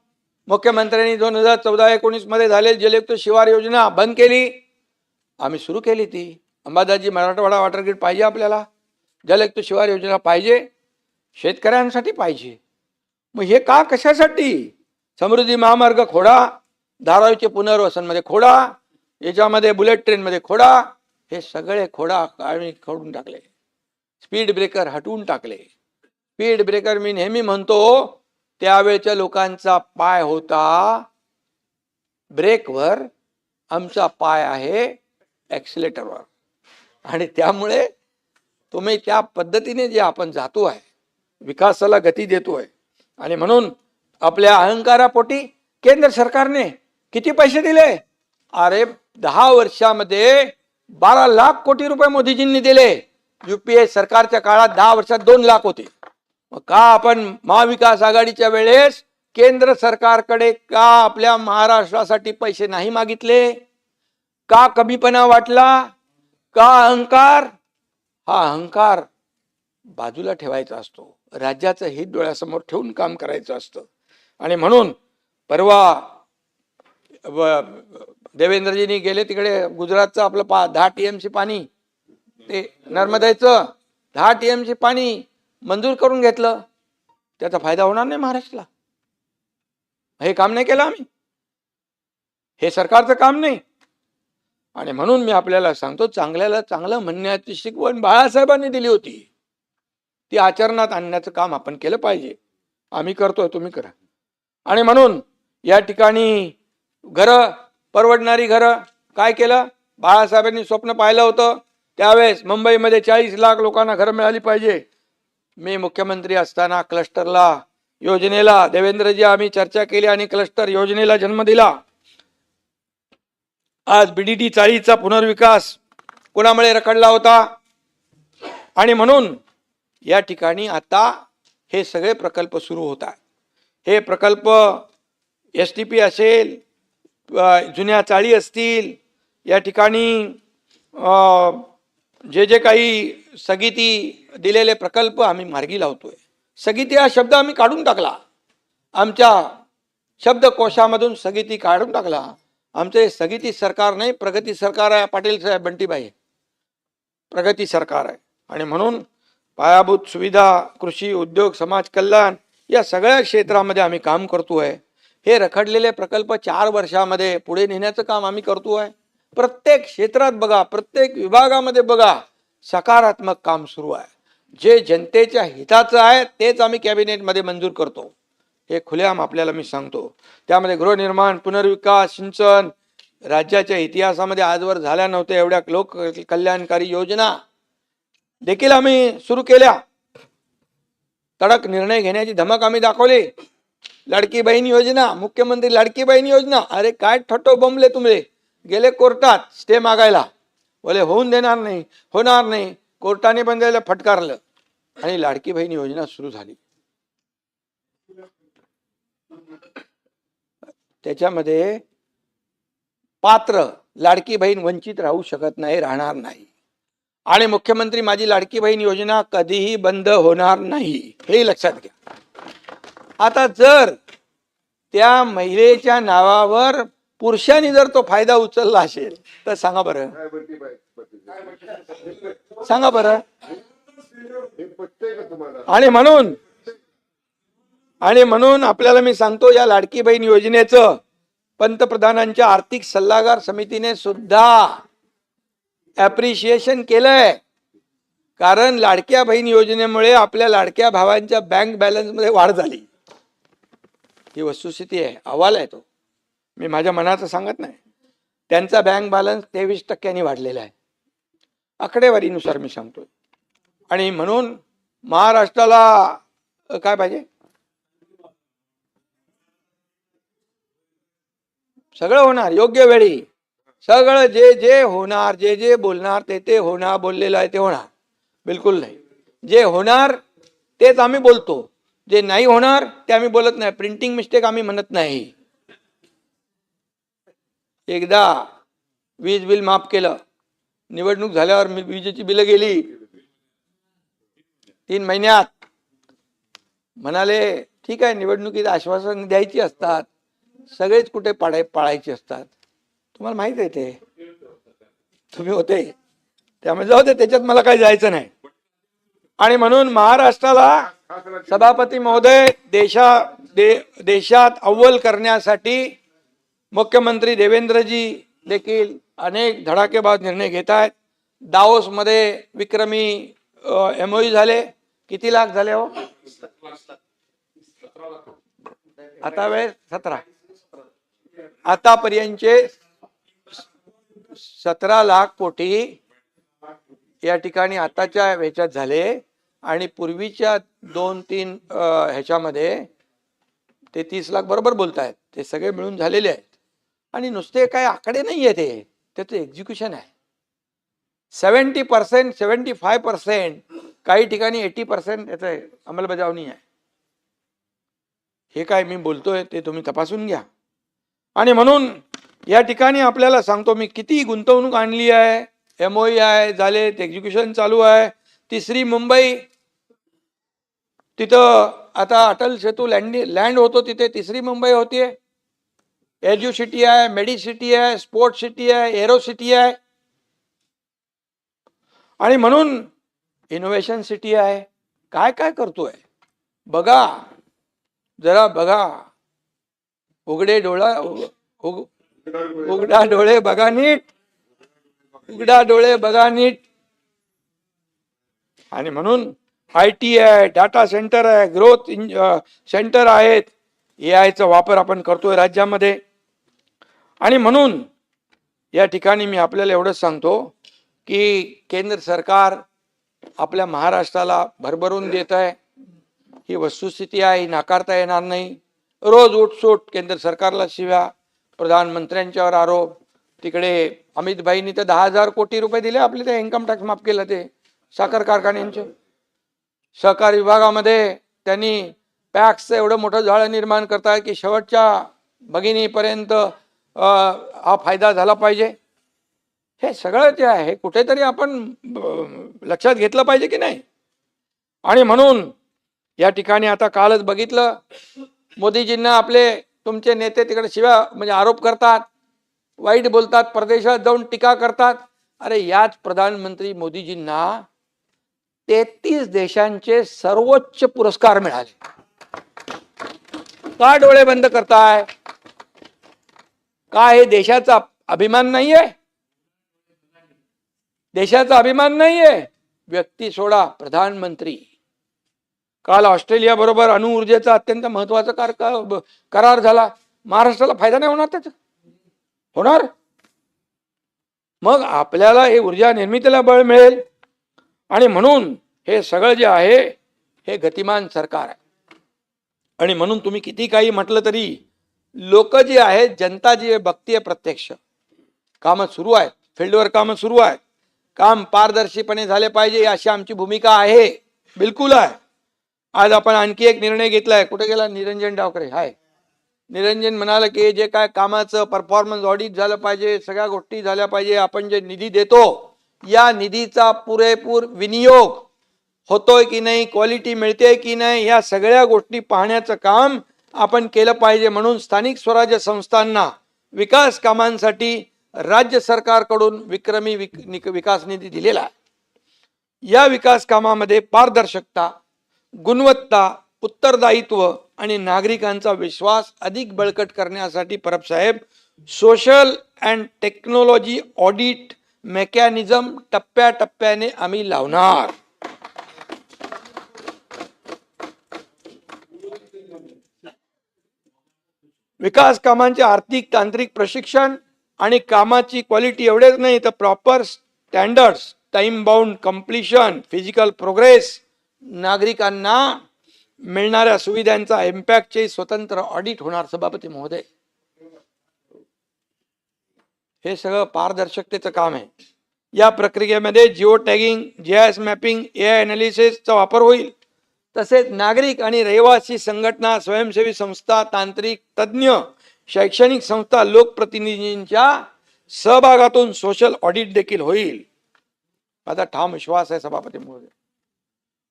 मुख्यमंत्र्यांनी 2014-19 मध्ये झालेली जलयुक्त शिवार योजना बंद केली. आम्ही सुरू केली ती. अंबादाजी मराठवाडा वॉटर ग्रीड पाहिजे आपल्याला, जलयुक्त शिवार योजना पाहिजे, शेतकऱ्यांसाठी पाहिजे. मग हे का कशासाठी? समृद्धी महामार्ग खोडा, धारावीचे पुनर्वसनमध्ये खोडा, याच्यामध्ये बुलेट ट्रेनमध्ये खोडा, हे सगळे खोडा आम्ही खोडून टाकले. स्पीड ब्रेकर हटवून टाकले. स्पीड ब्रेकर मी नेहमी म्हणतो त्यावेळच्या लोकांचा पाय होता ब्रेकवर, आमचा पाय आहे ॲक्सिलेटरवर. आणि त्यामुळे तुम्ही त्या पद्धतीने जे आपण जातो आहे, विकासाला गती देतोय. आणि म्हणून आपल्या अहंकारापोटी केंद्र सरकारने किती पैसे दिले? अरे 10 वर्षामध्ये 12 लाख कोटी रुपये मोदीजींनी दिले. युपीए सरकारच्या काळात 10 वर्षात 2 लाख होते. मग का आपण महाविकास आघाडीच्या वेळेस केंद्र सरकारकडे का आपल्या महाराष्ट्रासाठी पैसे नाही मागितले? का कमीपणा वाटला? का अहंकार? हा अहंकार बाजूला ठेवायचा असतो. राज्याचं हित डोळ्यासमोर ठेवून काम करायचं असतं. आणि म्हणून परवा देवेंद्रजींनी गेले तिकडे गुजरातचं आपलं 10 TMC पाणी, ते नर्मदेचं 10 TMC पाणी मंजूर करून घेतलं. त्याचा फायदा होणार नाही महाराष्ट्राला? हे काम नाही केलं आम्ही? हे सरकारचं काम नाही? आणि म्हणून मी आपल्याला सांगतो, चांगल्याला चांगलं म्हणण्याची शिकवण बाळासाहेबांनी दिली होती. ती आचरणात आणण्याचं काम आपण केलं पाहिजे. आम्ही करतोय, तुम्ही करा. आणि म्हणून या ठिकाणी घरं, परवडणारी घरं काय केलं? बाळासाहेबांनी स्वप्न पाहिलं होतं त्यावेळेस मुंबईमध्ये 40 लाख लोकांना घरं मिळाली पाहिजे. मी मुख्यमंत्री असताना क्लस्टरला योजनेला देवेंद्रजी आम्ही चर्चा केली आणि क्लस्टर योजनेला जन्म दिला. आज BDT चाळीचा पुनर्विकास कोणामुळे रखडला होता? आणि म्हणून या ठिकाणी आता हे सगळे प्रकल्प सुरू होतात. हे प्रकल्प STP असेल, जुन्या चाळी असतील, या ठिकाणी जे जे काही स्थगिती दिलेले प्रकल्प आम्ही मार्गी लावतोय. स्थगिती हा शब्द आम्ही काढून टाकला, आमच्या शब्दकोशामधून स्थगिती काढून टाकला. आमचे स्थगिती सरकार नाही, प्रगती सरकार आहे. पाटील साहेब, बंटीबाई, प्रगती सरकार आहे. आणि म्हणून पायाभूत सुविधा, कृषी, उद्योग, समाज कल्याण या सगळ्या क्षेत्रामध्ये आम्ही काम करतोय. हे रखडलेले प्रकल्प 4 वर्षामध्ये पुढे नेण्याचं काम आम्ही करतोय. प्रत्येक क्षेत्रात बघा, प्रत्येक विभागामध्ये बघा, सकारात्मक काम सुरू आहे. जे जनतेच्या हिताचं आहे तेच आम्ही कॅबिनेटमध्ये मंजूर करतो. हे खुलेआम आपल्याला मी सांगतो. त्यामध्ये गृहनिर्माण, पुनर्विकास, सिंचन, राज्याच्या इतिहासामध्ये आजवर झाल्या नव्हत्या एवढ्या लोक कल्याणकारी योजना देखील आम्ही सुरू केल्या. तडक निर्णय घेण्याची धमक आम्ही दाखवली. लाडकी बहीण योजना, मुख्यमंत्री लाडकी बहीण योजना, अरे काय ठटो बोंबले तुम्ही. गेले कोर्टात स्टे मागायला, बोले होऊन देणार नाही, होणार नाही. कोर्टाने पण द्यायला फटकारलं आणि लाडकी बहीण योजना सुरू झाली. त्याच्यामध्ये पात्र लाडकी बहीण वंचित राहू शकत नाही, राहणार नाही. आणि मुख्यमंत्री माझी लाडकी बहीण योजना कधीही बंद होणार नाही, हे लक्षात घ्या. आता जर त्या महिलेच्या नावावर पुरुषांनी जर तो फायदा उचलला असेल तर सांगा बरं, सांगा बरं. आणि म्हणून आपल्याला मी सांगतो, या लाडकी बहीण योजनेचं पंतप्रधानांच्या आर्थिक सल्लागार समितीने सुद्धा ॲप्रिशिएशन केलंय. कारण लाडक्या बहीण योजनेमुळे आपल्या लाडक्या भावांच्या बँक बॅलन्समध्ये वाढ झाली. ही वस्तुस्थिती आहे, अहवाल आहे तो, मी माझ्या मनाचं सांगत नाही. त्यांचा बँक बॅलन्स 23% वाढलेला आहे, आकडेवारीनुसार मी सांगतोय. आणि म्हणून महाराष्ट्राला काय पाहिजे? सगळं होणार योग्य वेळी. सगळं जे जे होणार, जे जे बोलणार ते ते होणार. बोललेलं आहे ते होणार, बिलकुल नाही. जे होणार तेच आम्ही बोलतो, जे नाही होणार ते आम्ही बोलत नाही. प्रिंटिंग मिस्टेक आम्ही म्हणत नाही. एकदा वीज बिल माफ केलं, निवडणूक झाल्यावर विजेची बिलं गेली 3 महिन्यात. म्हणाले ठीक आहे, निवडणुकीत आश्वासन द्यायची असतात, सगळेच कुठे पाळायची असतात. तुम्हाला माहित आहे ते. तुम्ही होते, त्यामुळे जाऊ दे, त्याच्यात मला काही जायचं नाही. आणि म्हणून महाराष्ट्राला सभापती महोदय देशात अव्वल करण्यासाठी मुख्यमंत्री देवेंद्रजी देखील अनेक धडाकेबाज निर्णय घेत आहेत. दाओस मध्ये विक्रमी MOU झाले. किती लाख झाले हो? आता वेळ 17. आतापर्यंतचे 17 लाख कोटी या ठिकाणी आताच्या ह्याच्यात झाले आणि पूर्वीच्या 2-3 ह्याच्यामध्ये ते 30 लाख बरोबर बोलतायत. ते सगळे मिळून झालेले आहेत. आणि नुसते काही आकडे नाही आहे, ते त्याचं एक्झिक्युशन आहे. 70%, 75%, काही ठिकाणी 80% याचं अंमलबजावणी आहे. हे काय मी बोलतोय ते तुम्ही तपासून घ्या. आणि म्हणून या ठिकाणी आपल्याला सांगतो मी, किती गुंतवणूक आणली आहे, MOU आहे झाले, एक्झिक्युशन चालू आहे. तिसरी मुंबई, तिथं आता अटल सेतू लँड होतो, तिथे तिसरी मुंबई होतीये. एज्यू सिटी आहे, मेडी सिटी आहे, स्पोर्ट सिटी आहे, एरो सिटी आहे. आणि म्हणून इनोव्हेशन सिटी आहे. काय काय करतोय बघा, जरा बघा. उघडा डोळे बघा नीट, उघडा डोळे बघा नीट. आणि म्हणून IT आहे, डाटा सेंटर आहे, ग्रोथ सेंटर आहेत. AIचा वापर आपण करतोय राज्यामध्ये. आणि म्हणून या ठिकाणी मी आपल्याला एवढंच सांगतो की केंद्र सरकार आपल्या महाराष्ट्राला भरभरून देत आहे. ही वस्तुस्थिती आहे, ही नाकारता येणार नाही. रोज उठसूट केंद्र सरकारला शिव्या, प्रधानमंत्र्यांच्यावर आरोप. तिकडे अमितभाईंनी तर 10,000 कोटी रुपये दिले आपले, ते इन्कम टॅक्स माफ केलं ते साखर कारखान्यांचे. सहकार विभागामध्ये त्यांनी पॅक्सचं एवढं मोठं जाळं निर्माण करताय की शेवटच्या भगिनीपर्यंत हा फायदा झाला पाहिजे. हे सगळं जे आहे कुठेतरी आपण लक्षात घेतलं पाहिजे की नाही. आणि म्हणून या ठिकाणी आता कालच बघितलं, मोदीजींना आपले तुमचे नेते तिकडे शिव्या म्हणजे आरोप करतात, वाईट बोलतात, परदेशात जाऊन टीका करतात. अरे याच प्रधानमंत्री मोदीजींना 33 देशांचे सर्वोच्च पुरस्कार मिळाले. का डोळे बंद करताय? का हे देशाचा अभिमान नाहीये? देशाचा अभिमान नाहीये? व्यक्ती सोडा, प्रधानमंत्री. काल ऑस्ट्रेलिया बरोबर अणुऊर्जेचा अत्यंत महत्वाचा करार झाला. महाराष्ट्राला फायदा नाही होणार त्याचा? होणार. मग आपल्याला हे ऊर्जा निर्मितीला बळ मिळेल. आणि म्हणून हे सगळं जे आहे हे गतिमान सरकार आहे. आणि म्हणून तुम्ही किती काही म्हटलं तरी लोक जी आहेत, जनता जी बघतीये प्रत्यक्ष, कामं सुरू आहेत, फील्डवर कामं सुरू आहेत. काम पारदर्शीपणे झाले पाहिजे अशी आमची भूमिका आहे, बिलकुल आहे. आज आपण आणखी एक निर्णय घेतलाय. कुठे गेला निरंजन डावकरे? हाय. निरंजन म्हणाला की जे काय कामाचं परफॉर्मन्स ऑडिट झालं पाहिजे, सगळ्या गोष्टी झाल्या पाहिजे. आपण जे निधी देतो या निधीचा पुरेपूर विनियोग होतोय की नाही, क्वालिटी मिळते की नाही, या सगळ्या गोष्टी पाहण्याचं काम आपण केलं पाहिजे. म्हणून स्थानिक स्वराज्य संस्थांना विकास कामांसाठी राज्य सरकारकडून विक्रमी विकास निधी दिलेला आहे. या विकास कामामध्ये पारदर्शकता, गुणवत्ता, उत्तरदायित्व आणि नागरिकांचा विश्वास अधिक बळकट करण्यासाठी परब साहेब social and technology audit mechanism टप्प्याटप्प्याने आम्ही लावणार. विकास कामांचे आर्थिक तांत्रिक प्रशिक्षण आणि कामाची क्वालिटी एवढेच नाही तर proper standards, time bound completion, physical progress, नागरिकांना मिळणाऱ्या सुविधांचा इम्पॅक्टचे स्वतंत्र ऑडिट होणार. सभापती महोदय, हे सगळं पारदर्शकतेचं काम आहे. या प्रक्रियेमध्ये geo tagging, GIS mapping, AI अनालिसिसचा वापर होईल. तसेच नागरिक आणि रहिवासी संघटना, स्वयंसेवी संस्था, तांत्रिक तज्ञ, शैक्षणिक संस्था, लोकप्रतिनिधींच्या सहभागातून सोशल ऑडिट देखील होईल. माझा ठाम विश्वास आहे सभापती महोदय,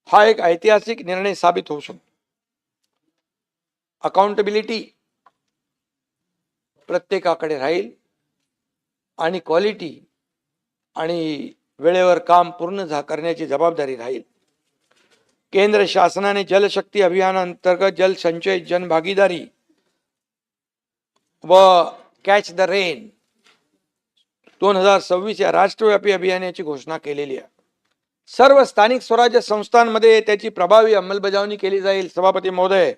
हा एक ऐतिहासिक निर्णय साबित होऊ शकतो. अकाउंटेबिलिटी प्रत्येकाकडे राहील आणि क्वालिटी आणि वेळेवर काम पूर्ण करण्याची जबाबदारी राहील. केंद्र शासनाने जलशक्ती अभियानांतर्गत जलसंचय जनभागीदारी व कॅच द रेन 2026 या राष्ट्रव्यापी अभियानाची घोषणा केलेली आहे. सर्व स्थानिक स्वराज्य संस्थांमध्ये त्याची प्रभावी अंमलबजावणी केली जाईल. सभापती महोदय,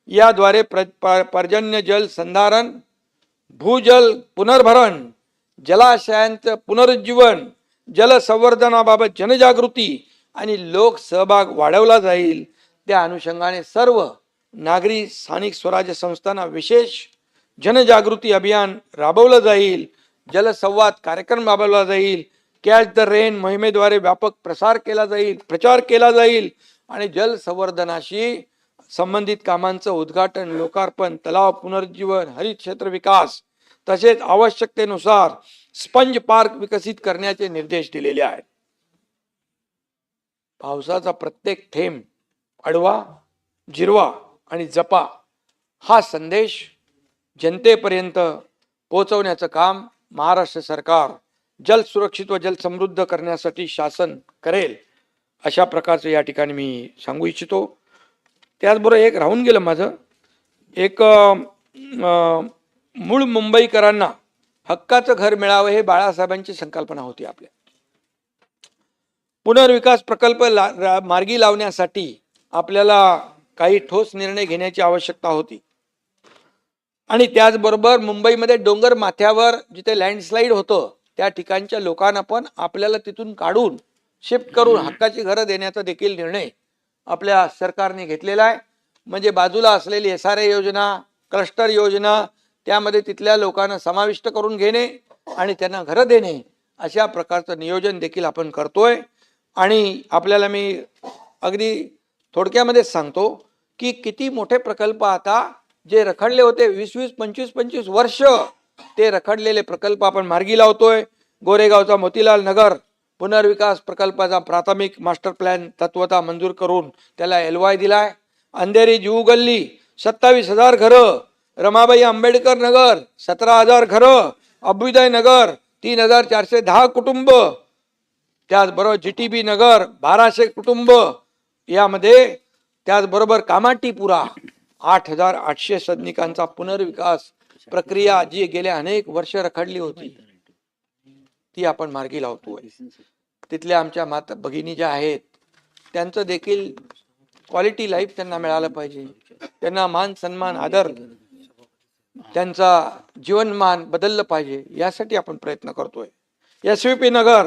याद्वारे पर्जन्य जल संधारण, भूजल पुनर्भरण, जलाशयांचं पुनरुज्जीवन, जल संवर्धनाबाबत जनजागृती आणि लोक सहभाग वाढवला जाईल. त्या अनुषंगाने सर्व नागरी स्थानिक स्वराज्य संस्थांना विशेष जनजागृती अभियान राबवलं जाईल. जलसंवाद कार्यक्रम राबवला जाईल. कॅच द रेन मोहिमेद्वारे व्यापक प्रचार केला जाईल आणि जल संवर्धनाशी संबंधित कामांचं उद्घाटन, लोकार्पण, तलाव पुनरुज्जीवन, हरित क्षेत्र विकास तसेच आवश्यकतेनुसार स्पंज पार्क विकसित करण्याचे निर्देश दिलेले आहेत. पावसाचा प्रत्येक थेंब अडवा, जिरवा आणि जपा हा संदेश जनतेपर्यंत पोहोचवण्याचं काम महाराष्ट्र सरकार जल सुरक्षित व जल समृद्ध करण्यासाठी शासन करेल, अशा प्रकारचं या ठिकाणी मी सांगू इच्छितो. त्याचबरोबर एक राहून गेलं माझं, एक मूळ मुंबईकरांना हक्काचं घर मिळावं हे बाळासाहेबांची संकल्पना होती. आपल्या पुनर्विकास प्रकल्प मार्गी लावण्यासाठी आपल्याला काही ठोस निर्णय घेण्याची आवश्यकता होती आणि त्याचबरोबर मुंबईमध्ये डोंगर माथ्यावर जिथे लँडस्लाईड होतं त्या ठिकाणच्या लोकांना पण आपल्याला तिथून काढून शिफ्ट करून हक्काची घरं देण्याचा देखील निर्णय आपल्या सरकारने घेतलेला आहे. म्हणजे बाजूला असलेली SRA योजना, क्लस्टर योजना, त्यामध्ये तिथल्या लोकांना समाविष्ट करून घेणे आणि त्यांना घरं देणे, अशा प्रकारचं नियोजन देखील आपण करतोय. आणि आपल्याला मी अगदी थोडक्यामध्येच सांगतो की किती मोठे प्रकल्प आता जे रखडले होते 20-20, 25-25 वर्ष, ते रखडलेले प्रकल्प आपण मार्गी लावतोय. गोरेगावचा मोतीलाल नगर पुनर्विकास प्रकल्पाचा प्राथमिक मास्टर प्लॅन तत्वता मंजूर करून त्याला LOI दिलाय. अंधेरी जुहू गल्ली 27,000 घरं, रमाबाई आंबेडकर नगर 17,000 घरं, अभ्युदय नगर 3,410 कुटुंब, त्याचबरोबर GTB नगर 1,200 कुटुंब, यामध्ये त्याचबरोबर कामाटीपुरा 8,800 सदनिकांचा पुनर्विकास प्रक्रिया जी गेल्या अनेक वर्ष रखडली होती ती आपण मार्गी लावतोय. तिथल्या आमच्या माता भगिनी ज्या आहेत त्यांचं देखील क्वालिटी लाईफ त्यांना मिळालं पाहिजे. त्यांना मान सन्मान आदर, त्यांचा जीवनमान बदललं पाहिजे, यासाठी आपण प्रयत्न करतोय. SVP नगर,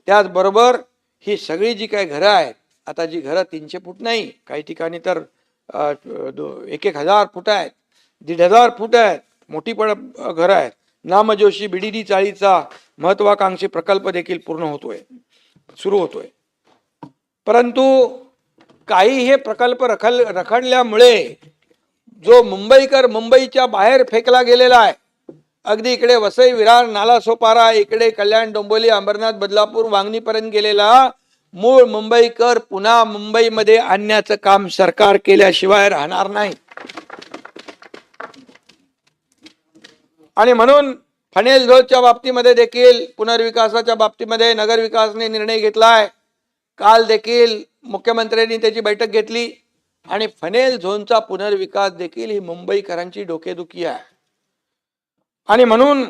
त्याचबरोबर ही सगळी जी काही घरं आहेत, आता जी घरं 300 फूट नाही, काही ठिकाणी तर 1,000 फूट आहेत, 1,500 फूट आहेत, मोठी पण घरं आहेत. नामजोशी BDD चाळीचा महत्वाकांक्षी प्रकल्प देखील सुरू होतोय. परंतु काही हे प्रकल्प रखडल्यामुळे जो मुंबईकर मुंबईच्या बाहेर फेकला गेलेला आहे, अगदी इकडे वसई, विरार, नालासोपारा, इकडे कल्याण, डोंबिवली, अंबरनाथ, बदलापूर, वांगणीपर्यंत गेलेला मूळ मुंबईकर पुन्हा मुंबईमध्ये आणण्याचं काम सरकार केल्याशिवाय राहणार नाही. आणि म्हणून फनेल झोनच्या बाबतीमध्ये देखील, पुनर्विकासाच्या बाबतीमध्ये नगर विकासने निर्णय घेतलाय. काल देखील मुख्यमंत्र्यांनी त्याची बैठक घेतली आणि फनेल झोनचा पुनर्विकास देखील ही मुंबईकरांची डोकेदुखी आहे आणि म्हणून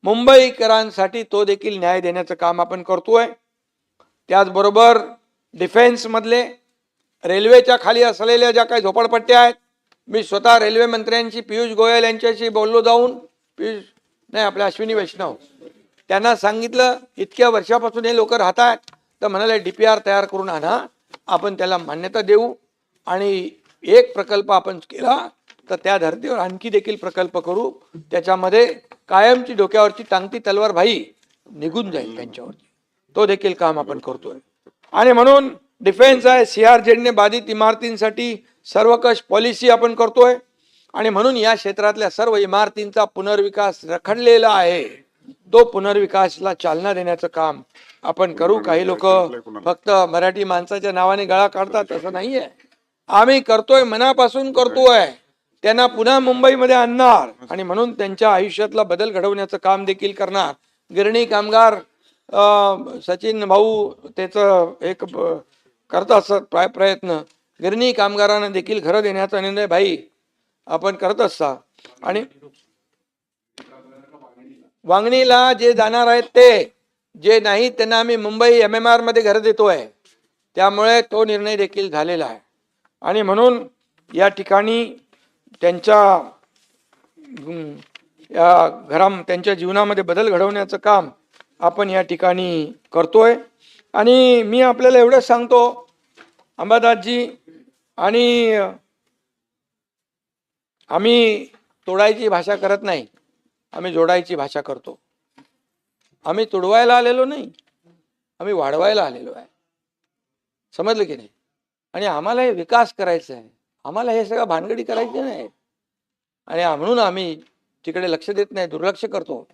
मुंबईकरांसाठी तो देखील न्याय देण्याचं काम आपण करतोय. त्याचबरोबर डिफेन्स मधले रेल्वेच्या खाली असलेल्या ज्या काही झोपडपट्ट्या आहेत, मी स्वतः रेल्वे मंत्र्यांशी, पियुष गोयल यांच्याशी बोललो जाऊन, आपल्या अश्विनी वैष्णव, त्यांना सांगितलं इतक्या वर्षापासून हे लोक राहत आहेत, तर म्हणाले DPR तयार करून आणा, आपण त्याला मान्यता देऊ आणि एक प्रकल्प आपण केला तर त्या धर्तीवर आणखी देखील प्रकल्प करू, त्याच्यामध्ये कायमची डोक्यावरची टांगती तलवार भाई निघून जाईल त्यांच्यावरती, तो देखील काम आपण करतोय. आणि म्हणून डिफेन्स आहे, CRZ बाधित इमारतींसाठी सर्वकष पॉलिसी आपण करतोय आणि म्हणून या क्षेत्रातल्या सर्व इमारतींचा पुनर्विकास रखडलेला आहे, तो पुनर्विकासला चालना देण्याचं काम आपण करू. काही लोक फक्त मराठी माणसाच्या नावाने गळा काढतात, असं नाहीये. आम्ही करतोय, मनापासून करतोय. त्यांना पुन्हा मुंबईमध्ये आणणार आणि म्हणून त्यांच्या आयुष्यातला बदल घडवण्याचं काम देखील करणार. गिरणी कामगार सचिन भाऊ त्याचं एक करत असत प्रयत्न. गिरणी कामगारांना देखील घरं देण्याचा निर्णय भाई आपण करत असता. आणि वांगणीला जे जाणार आहेत ते, जे नाही त्यांना आम्ही मुंबई MMR मध्ये घर देतोय. त्यामुळे तो निर्णय देखील झालेला आहे. आणि म्हणून या ठिकाणी त्यांच्या त्यांच्या जीवनामध्ये बदल घडवण्याचं काम आपण या ठिकाणी करतोय. आणि मी आपल्याला एवढंच सांगतो अंबादासजी, आणि आम्ही तोडायची भाषा करत नाही, आम्ही जोडायची भाषा करतो. आम्ही तुडवायला आलेलो नाही, आम्ही वाढवायला आलेलो आहे. समजलं की नाही? आणि आम्हाला हे विकास करायचा आहे, आम्हाला हे सगळं भानगडी करायची नाही. आणि म्हणून आम्ही तिकडे लक्ष देत नाही, दुर्लक्ष करतो.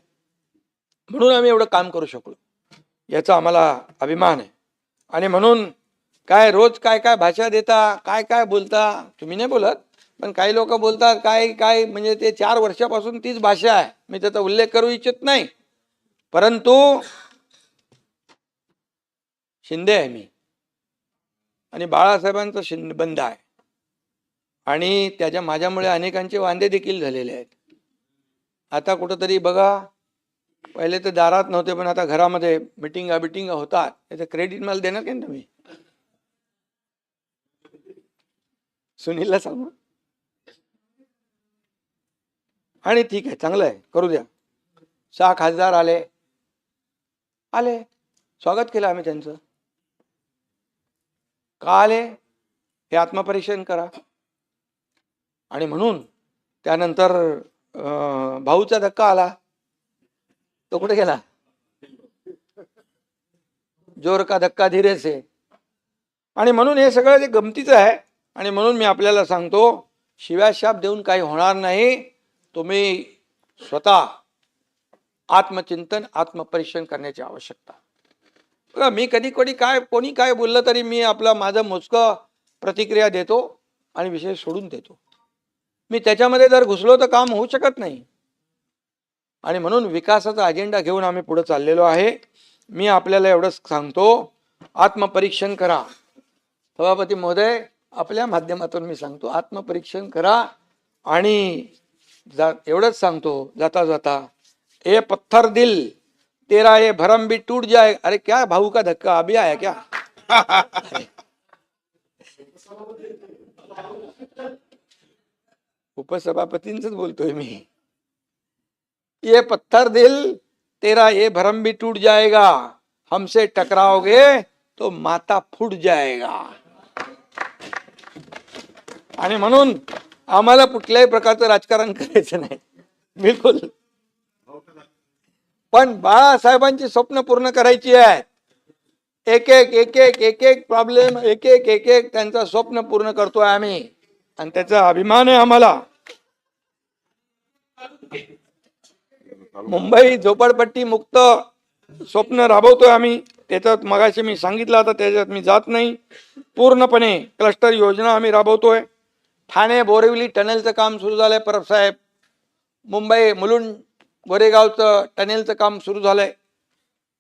म्हणून आम्ही एवढं काम करू शकलो, याचा आम्हाला अभिमान आहे. आणि म्हणून काय रोज काय काय भाषा देता, काय काय बोलता, तुम्ही नाही बोलत, पण काही लोक बोलतात काय काय, म्हणजे ते 4 वर्षापासून तीच भाषा आहे. मी त्याचा उल्लेख करू इच्छित नाही, परंतु शिंदे आहे मी, आणि बाळासाहेबांचा शिंदे बंद आहे. आणि त्याच्या माझ्यामुळे अनेकांचे वांदे देखील झालेले आहेत. आता कुठंतरी बघा, पहिले तर दारात नव्हते, पण आता घरामध्ये मिटिंगा होतात. त्याचं क्रेडिट मला देणार का तुम्ही? सुनीलला सांगू. आणि ठीक आहे, चांगलं आहे, करू द्या. 6 खासदार आले, स्वागत केलं आम्ही त्यांचं. का आले हे आत्मपरीक्षण करा. आणि म्हणून त्यानंतर भाऊचा धक्का आला, तो कुठे गेला? जोर का धक्का धीरे से. आणि म्हणून हे सगळं जे गमतीचं आहे. आणि म्हणून मी आपल्याला सांगतो, शिव्याशाप देऊन काही होणार नाही. तुम्ही स्वतः आत्मचिंतन, आत्मपरीक्षण करण्याची आवश्यकता. बघा, मी कधी कोणी काय बोललं तरी मी माझं मोजकं प्रतिक्रिया देतो आणि विषय सोडून देतो. मी त्याच्यामध्ये जर घुसलो तर काम होऊ शकत नाही. आणि म्हणून विकासाचा अजेंडा घेऊन आम्ही पुढे चाललेलो आहे. मी आपल्याला एवढंच सांगतो, आत्मपरीक्षण करा. सभापती महोदय, आपल्या माध्यमातून मी सांगतो, आत्मपरीक्षण करा. आणि एवढंच सांगतो जाता जाता, ए पत्थर दिल तेरा ये भरम भी टूट जाए. अरे क्या भाऊ का धक्का अभी आया क्या? उपसभापतींच बोलतोय मी. ये पत्थर दिल तेरा ये भरम भी टूट जाएगा, हमसे टकराओगे तो माता फूट जाएगा. आणि म्हणून आम्हाला कुठल्याही प्रकारचं राजकारण करायचं नाही, बिलकुल. पण बाळासाहेबांची स्वप्न पूर्ण करायची आहे. एक एक प्रॉब्लेम, एक एक त्यांचं स्वप्न पूर्ण करतोय आम्ही, आणि त्याचा अभिमान आहे आम्हाला. मुंबई झोपडपट्टी मुक्त स्वप्न राबवतोय आम्ही. त्याच्यात मगाशी मी सांगितलं, आता त्याच्यात मी जात नाही. पूर्णपणे क्लस्टर योजना आम्ही राबवतोय. ठाणे बोरिवली टनेलचं काम सुरू झालंय परब साहेब. मुंबई मुलुंड गोरेगावचं टनेलचं काम सुरू झालंय.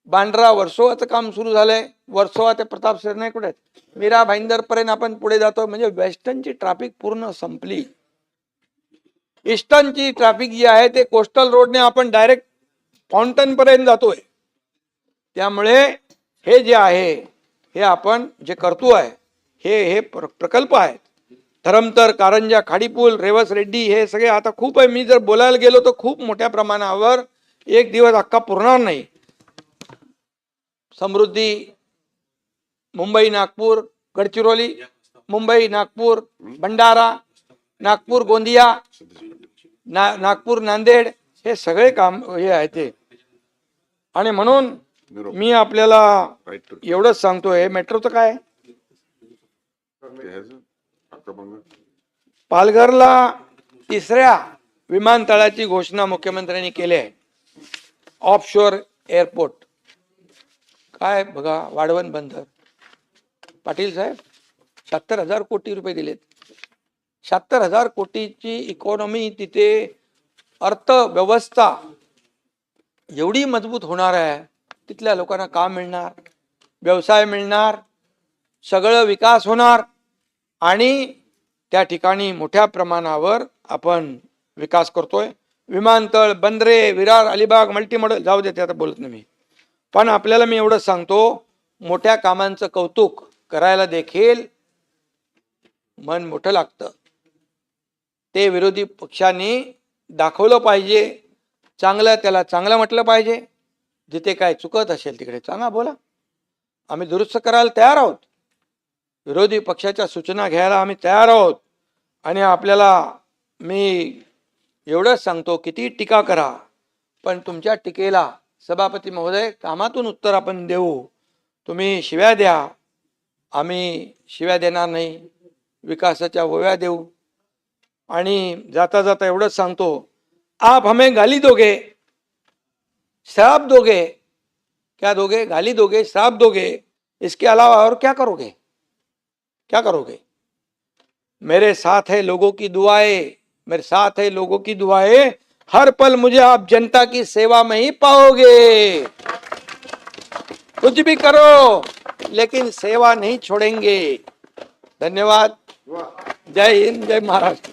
बांद्रा वर्सोवाचं काम सुरू झालंय. वर्सोवा ते प्रताप सरनाईक कुठे आहेत, मीरा भाईंदर पर्यंत आपण पुढे जातो. म्हणजे वेस्टर्नची ट्रॅफिक पूर्ण संपली. ईस्टर्नची ट्रॅफिक जी आहे ते कोस्टल रोडने आपण डायरेक्ट फाउंटन पर्यंत जातोय. त्यामुळे हे जे आहे, हे आपण जे करतोय, हे प्रकल्प आहेत. धरमतर, कारंजा, खाडीपूल, रेवस रेड्डी, हे सगळे आता खूप आहे. मी जर बोलायला गेलो तर खूप मोठ्या प्रमाणावर, एक दिवस अख्खा पुरणार नाही. समृद्धी, मुंबई नागपूर गडचिरोली, मुंबई नागपूर भंडारा, नागपूर गोंदिया, नागपूर नांदेड, हे सगळे काम हे आहे ते. आणि म्हणून मी आपल्याला एवढंच सांगतोय, मेट्रोचं काय, पालघरला 3ऱ्या विमानतळाची घोषणा मुख्यमंत्र्यांनी केली आहे. Offshore airport. काय बघा, वाढवण बंदर. पाटील साहेब 76,000 कोटी रुपये दिलेत. 76,000 कोटीची इकॉनॉमी तिथे, अर्थव्यवस्था एवढी मजबूत होणार आहे. तिथल्या लोकांना काम मिळणार, व्यवसाय मिळणार, सगळं विकास होणार आणि त्या ठिकाणी मोठ्या प्रमाणावर आपण विकास करतोय. विमानतळ, बंदरे, विरार, अलिबाग, मल्टीमॉडल जाऊ देते, आता बोलत नाही मी. पण आपल्याला मी एवढं सांगतो, मोठ्या कामांचं कौतुक करायला देखील मन मोठं लागतं. ते विरोधी पक्षांनी दाखवलं पाहिजे. चांगलं त्याला चांगलं म्हटलं पाहिजे. जिथे काय चुकत असेल तिकडे चांगला बोला, आम्ही दुरुस्त करायला तयार आहोत. विरोधी पक्षाच्या सूचना घ्यायला आम्ही तयार आहोत. आणि आपल्याला मी एवढंच सांगतो, किती टीका करा पण तुमच्या टीकेला सभापती महोदय कामातून उत्तर आपण देऊ. तुम्ही शिव्या द्या, आम्ही शिव्या देणार नाही, विकासाच्या ओव्या देऊ. आणि जाता जाता एवढंच सांगतो, आप हमें गाली दोगे, श्राप दोगे, क्या दोगे? गाली दोगे, श्राप दोगे, इसके अलावा और क्या करोगे? क्या करोगे? मेरे साथ है लोगों की दुआएं, मेरे साथ है लोगों की दुआएं, हर पल मुझे आप जनता की सेवा में ही पाओगे. कुछ भी करो लेकिन सेवा नहीं छोड़ेंगे. धन्यवाद. जय हिंद, जय महाराष्ट्र.